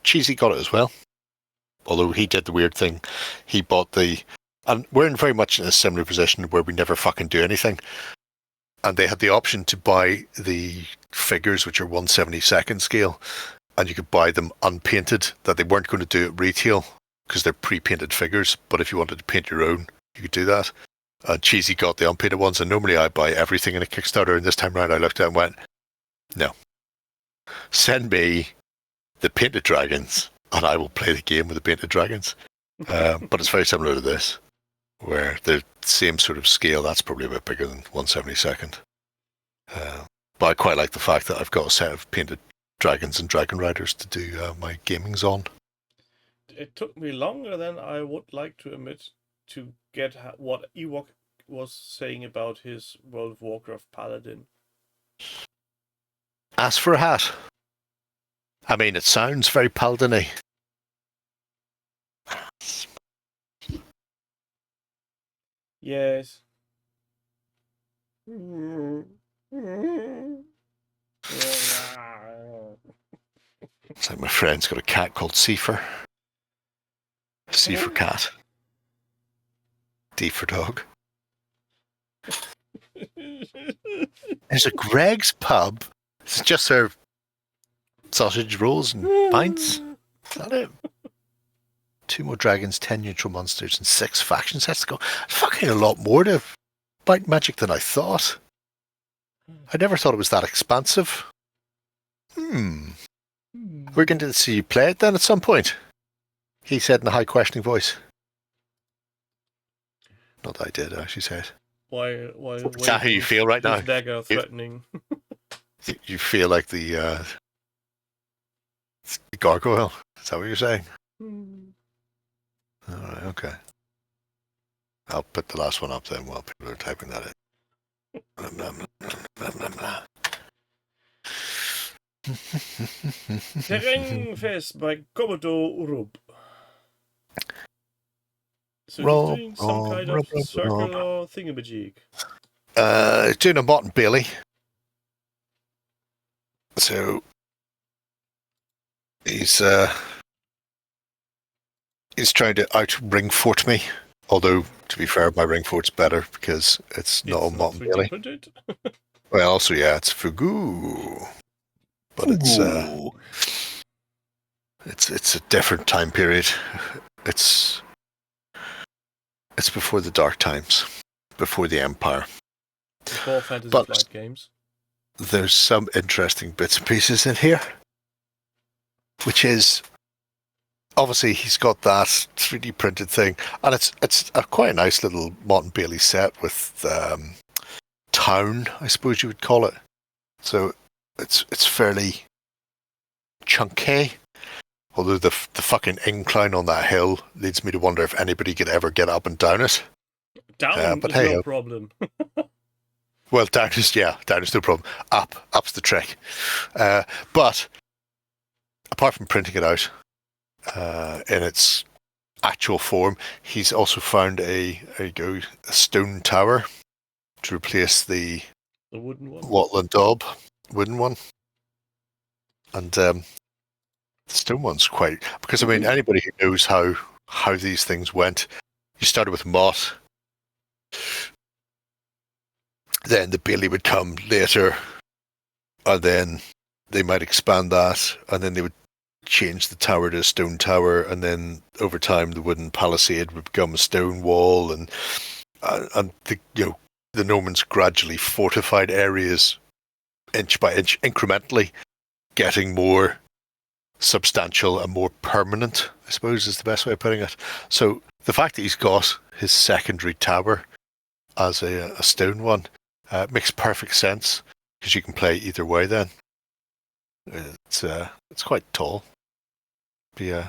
Cheesy got it as well. Although he did the weird thing. He bought and we're very much in a similar position where we never fucking do anything. And they had the option to buy the figures, which are 1/72nd scale, and you could buy them unpainted, that they weren't going to do at retail because they're pre-painted figures, but if you wanted to paint your own, you could do that. And Cheesy got the unpainted ones, and normally I buy everything in a Kickstarter, and this time around I looked at it and went, no. Send me the painted dragons, and I will play the game with the painted dragons. But it's very similar to this, where the same sort of scale, that's probably a bit bigger than 1/72nd. But I quite like the fact that I've got a set of painted dragons and dragon riders to do my gamings on. It took me longer than I would like to admit to get what Ewok was saying about his World of Warcraft paladin. Ask for a hat. I mean, it sounds very paladin-y. Yes. It's like my friend's got a cat called Cipher. C for cat. D for dog. There's a Greg's pub. It's just serve sausage rolls and pints. Is that it? 2 more dragons, 10 neutral monsters, and 6 faction sets to go. Fucking a lot more to Bite Magic than I thought. I never thought it was that expansive. We're going to see you play it then at some point, he said in a high questioning voice. Not that I did, actually said. Why Is that how you feel right now? Dagger threatening. You feel like the gargoyle? Is that what you're saying? Alright, okay. I'll put the last one up then while people are typing that in. Terrainfest by Komodo Urub. So Rob, he's doing some kind of circular thingamajig. Doing a Mott and Bailey. So he's trying to out ring fort me. Although, to be fair, my ring fort's better because it's not a Mott and Bailey. Well, also, yeah, it's Fugu. But it's a different time period. It's before the dark times, before the Empire. Before Fantasy Flight games. There's some interesting bits and pieces in here, which is obviously he's got that 3D printed thing, and it's a quite a nice little Mott and Bailey set with town, I suppose you would call it. So it's fairly chunky. Although the fucking incline on that hill leads me to wonder if anybody could ever get up and down it. Down is no problem. Well, down is no problem. Up's the trick. But apart from printing it out in its actual form, he's also found a stone tower to replace the wooden one. Watland Daub wooden one. And the stone one's quite, because I mean anybody who knows how these things went, you started with Mott, then the Bailey would come later, and then they might expand that, and then they would change the tower to a stone tower, and then over time the wooden palisade would become a stone wall, and the Normans gradually fortified areas inch by inch, incrementally, getting more substantial and more permanent, I suppose is the best way of putting it. So the fact that he's got his secondary tower as a stone one makes perfect sense, because you can play either way then. It's quite tall. Be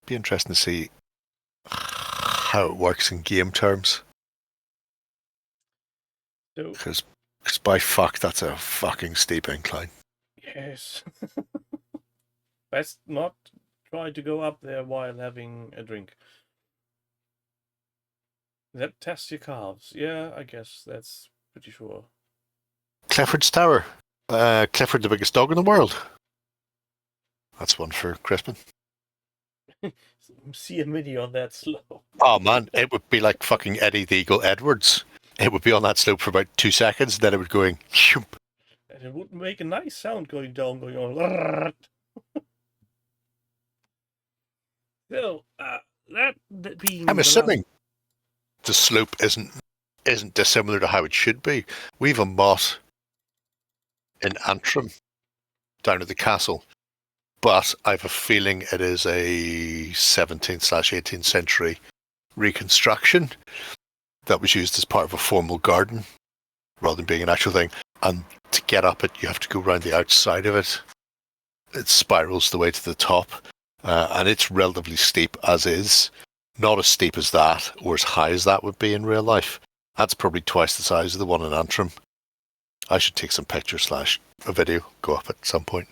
interesting to see how it works in game terms. Because by fuck, that's a fucking steep incline. Yes. Best not try to go up there while having a drink. That tests your calves. Yeah, I guess that's pretty sure. Clifford's Tower. Clifford, the biggest dog in the world. That's one for Crispin. See a mini on that slope. Oh man, it would be like fucking Eddie the Eagle Edwards. It would be on that slope for about 2 seconds, then it would going shoop. And it would make a nice sound going down, going on. So, that being I'm the assuming the slope isn't dissimilar to how it should be. We've a motte in Antrim down at the castle, but I have a feeling it is a 17th/18th century reconstruction that was used as part of a formal garden rather than being an actual thing. And to get up it, you have to go around the outside of it. It spirals the way to the top, and it's relatively steep as is. Not as steep as that or as high as that would be in real life. That's probably twice the size of the one in Antrim. I should take some pictures / a video, go up at some point,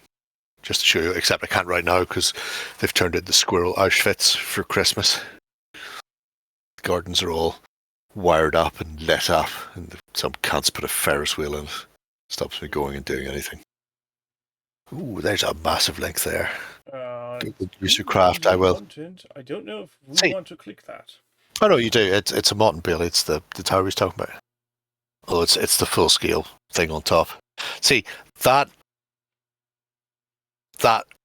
just to show you, except I can't right now because they've turned it the squirrel Auschwitz for Christmas. The gardens are all wired up and lit up, and some cunts put a Ferris wheel in it. Stops me going and doing anything. Ooh, there's a massive link there. User craft, I will. Content. I don't know if we See. want to click that. Oh no, you do. It's a motte and Bailey. It's the tower he's talking about. Oh, it's the full scale thing on top. See, that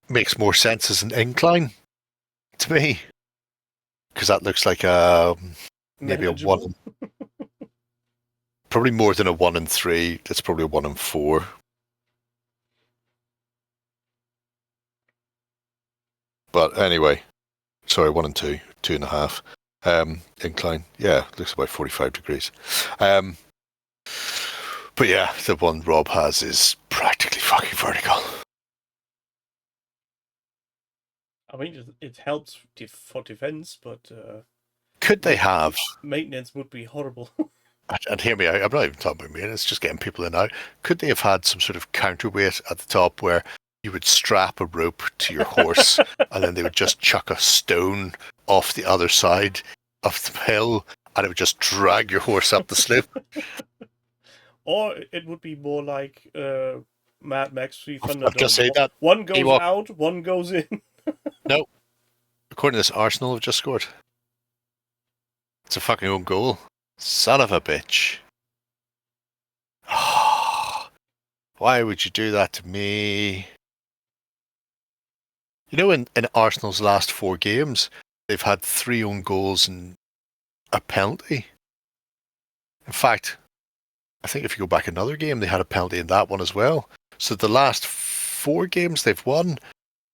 makes more sense as an incline to me, because that looks like maybe Manageable. a 1. Probably more than a 1 and 3. It's probably a 1 and 4. But anyway, sorry, 1 and 2, 2.5. Incline, yeah, looks about 45 degrees. But yeah, the one Rob has is practically fucking vertical. I mean, it helps for defense, but Could they have, maintenance would be horrible. and hear me out, I'm not even talking about maintenance, just getting people in and out. Could they have had some sort of counterweight at the top where you would strap a rope to your horse and then they would just chuck a stone off the other side of the hill and it would just drag your horse up the slope? Or it would be more like Mad Max 3 I was Thunderdome. gonna say that. One goes Ewok. out, one goes in. No. According to this, Arsenal have just scored. It's a fucking own goal. Son of a bitch. Why would you do that to me? You know, in Arsenal's last 4 games, they've had 3 own goals and a penalty. In fact, I think if you go back another game, they had a penalty in that one as well. So the last 4 games they've won,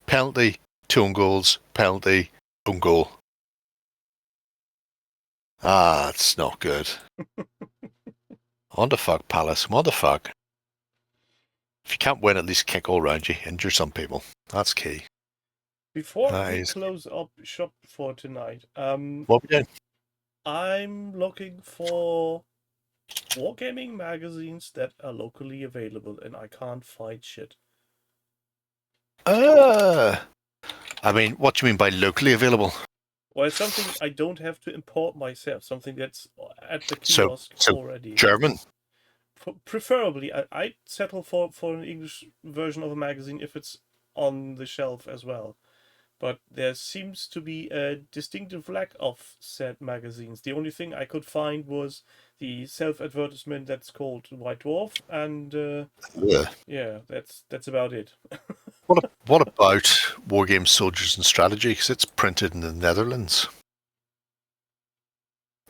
penalty, 2 own goals, penalty, own goal. It's not good. On the fuck, Palace. What the fuck? If you can't win, at least kick all around you. Injure some people. That's key. Before That we is- close up shop for tonight, What we doing? I'm looking for wargaming magazines that are locally available, and I can't find shit. I mean, what do you mean by locally available? Well, it's something I don't have to import myself, something that's at the So- kiosk so already. German? Preferably, I'd settle for an English version of a magazine if it's on the shelf as well. But there seems to be a distinctive lack of said magazines. The only thing I could find was the self-advertisement that's called White Dwarf, and Yeah. yeah, that's about it. What about Wargames Soldiers and Strategy? Because it's printed in the Netherlands.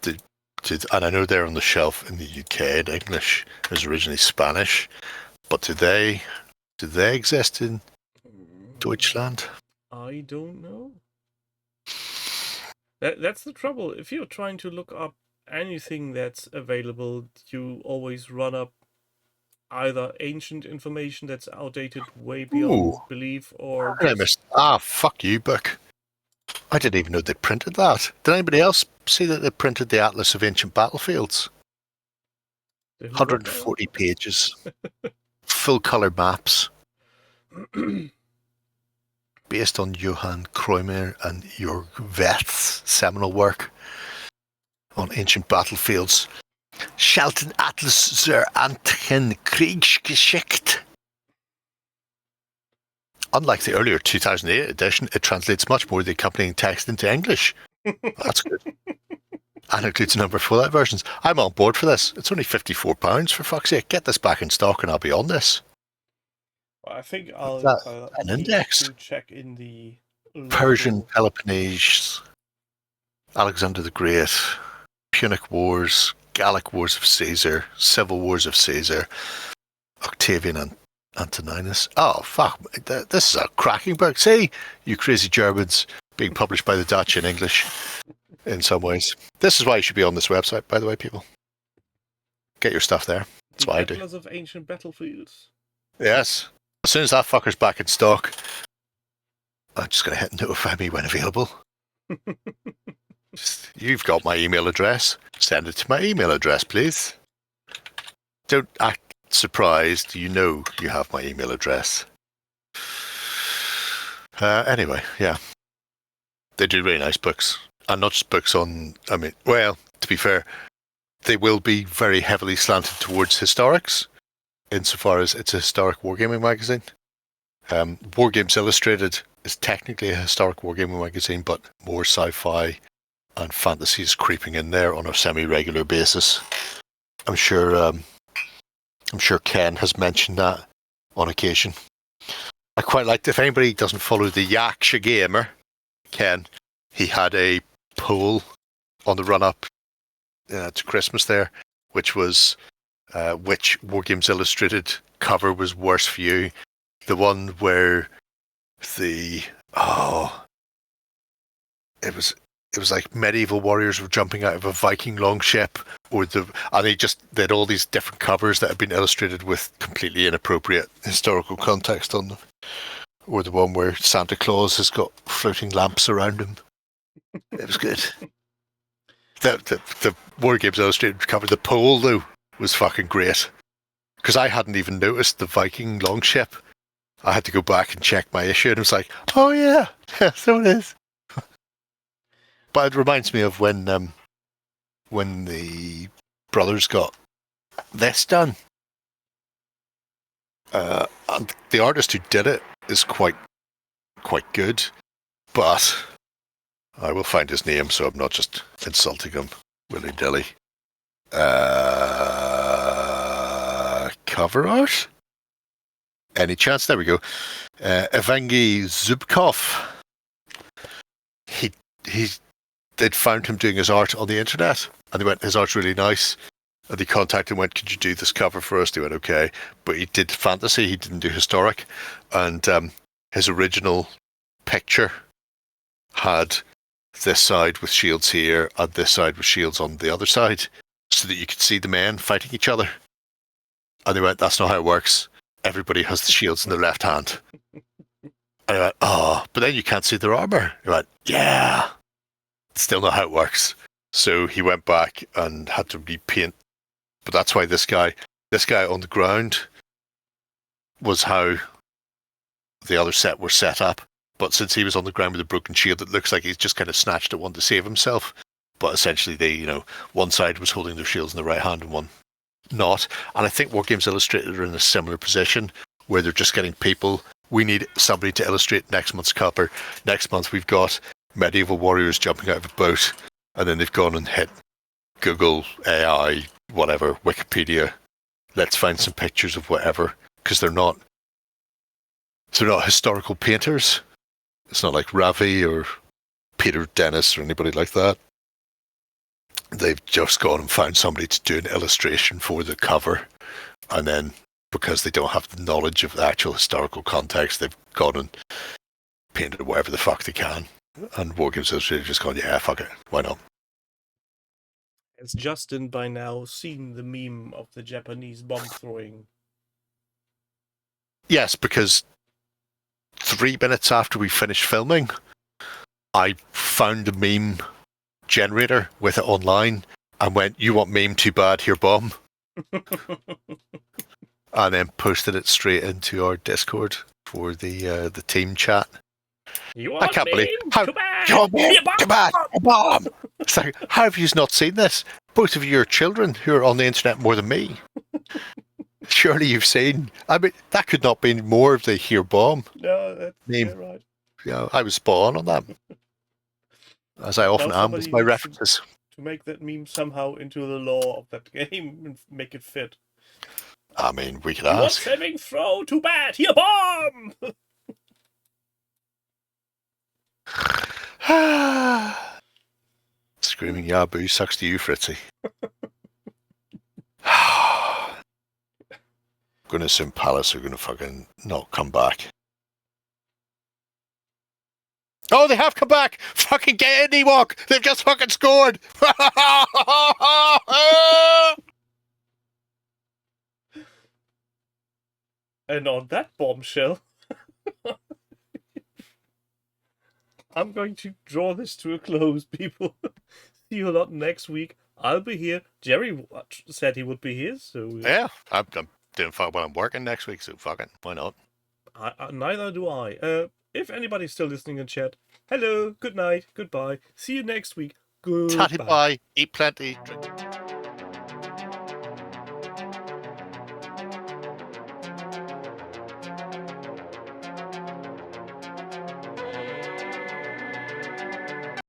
And I know they're on the shelf in the UK in English. It was originally Spanish. But do they exist in Deutschland? I don't know. That's the trouble. If you're trying to look up anything that's available, you always run up either ancient information that's outdated way beyond belief, or I missed. Fuck you, book. I didn't even know they printed that. Did anybody else see that they printed the Atlas of Ancient Battlefields? the 140 pages. Full colour maps. Based on Johann Kreumer and Jörg Werth's seminal work on ancient battlefields. Schalten Atlas zur Antiken Kriegsgeschichte. Unlike the earlier 2008 edition, it translates much more of the accompanying text into English. That's good. And includes a number of full-out versions. I'm on board for this. It's only £54, for fuck's sake. Get this back in stock and I'll be on this. I think That I'll an need index. to check in the Persian, local... Peloponnese, Alexander the Great, Punic Wars, Gallic Wars of Caesar, Civil Wars of Caesar, Octavian and Antoninus. Oh, fuck. This is a cracking book. See, you crazy Germans, being published by the Dutch in English in some ways. This is why you should be on this website, by the way, people. Get your stuff there. That's what I do. Atlas of Ancient Battlefields. Yes. As soon as that fucker's back in stock, I'm just going to hit notify me when available. You've got my email address. Send it to my email address, please. Don't act surprised. You know you have my email address. Anyway, yeah. They do really nice books. And not just books on, I mean, well, to be fair, they will be very heavily slanted towards historics, insofar as it's a historic wargaming magazine. Wargames Illustrated is technically a historic wargaming magazine, but more sci-fi and fantasy is creeping in there on a semi-regular basis. I'm sure Ken has mentioned that on occasion. I quite liked, if anybody doesn't follow the Yaksha Gamer, Ken, he had a poll on the run-up to Christmas there, which was which Wargames Illustrated cover was worse for you. The one where it was like medieval warriors were jumping out of a Viking longship, and they had all these different covers that had been illustrated with completely inappropriate historical context on them. Or the one where Santa Claus has got floating lamps around him. It was good. The Wargames Illustrated cover, the poll though, was fucking great. Because I hadn't even noticed the Viking longship. I had to go back and check my issue, and it was like, oh yeah, so it is. But it reminds me of when the brothers got this done. And the artist who did it is quite good, but I will find his name so I'm not just insulting him willy-nilly. Cover art? Any chance? There we go. Evgeny Zubkov. They'd found him doing his art on the internet, and they went, his art's really nice. And they contacted him and went, could you do this cover for us? They went, okay. But he did fantasy, he didn't do historic. And his original picture had this side with shields here and this side with shields on the other side, so that you could see the men fighting each other. And they went, that's not how it works. Everybody has the shields in their left hand. And I went, oh, but then you can't see their armor. He went, yeah. Still not how it works. So he went back and had to repaint. But that's why this guy on the ground was how the other set were set up. But since he was on the ground with a broken shield, it looks like he's just kind of snatched at one to save himself. But essentially, one side was holding their shields in the right hand and one not. And I think Wargames Illustrated are in a similar position where they're just getting people. We need somebody to illustrate next month's cover. Next month we've got medieval warriors jumping out of a boat, and then they've gone and hit Google, AI, whatever, Wikipedia. Let's find some pictures of whatever, because they're not historical painters. It's not like Ravi or Peter Dennis or anybody like that. They've just gone and found somebody to do an illustration for the cover, and then because they don't have the knowledge of the actual historical context, they've gone and painted whatever the fuck they can. And Wargames Illustrated just gone, yeah, fuck it, why not? Has Justin by now seen the meme of the Japanese bomb throwing? Yes, because 3 minutes after we finished filming, I found a meme generator with it online and went, you want meme too bad, here bomb. And then posted it straight into our Discord for the team chat. I can't believe how bomb. It's like, how have you not seen this? Both of you are children who are on the internet more than me. Surely you've seen. I mean, that could not be more of the here bomb. No, that's meme. Right. Yeah, I was spot on that. As I often am with my references. To make that meme somehow into the lore of that game and make it fit. I mean, we could He wants ask. saving throw. Too bad. Here, bomb. Screaming Yaboo sucks to you, Fritzy. Gonna assume Palace are gonna fucking not come back. Oh, they have come back! Fucking get in, Ewok! They've just fucking scored! And on that bombshell, I'm going to draw this to a close, people. See you a lot next week. I'll be here. Gerry said he would be here, so... Yeah, I'm doing fine when I'm working next week, so fucking, why not? Neither do I. If anybody's still listening in chat, hello, good night, goodbye. See you next week. Goodbye. Tatty bye, eat plenty, drink.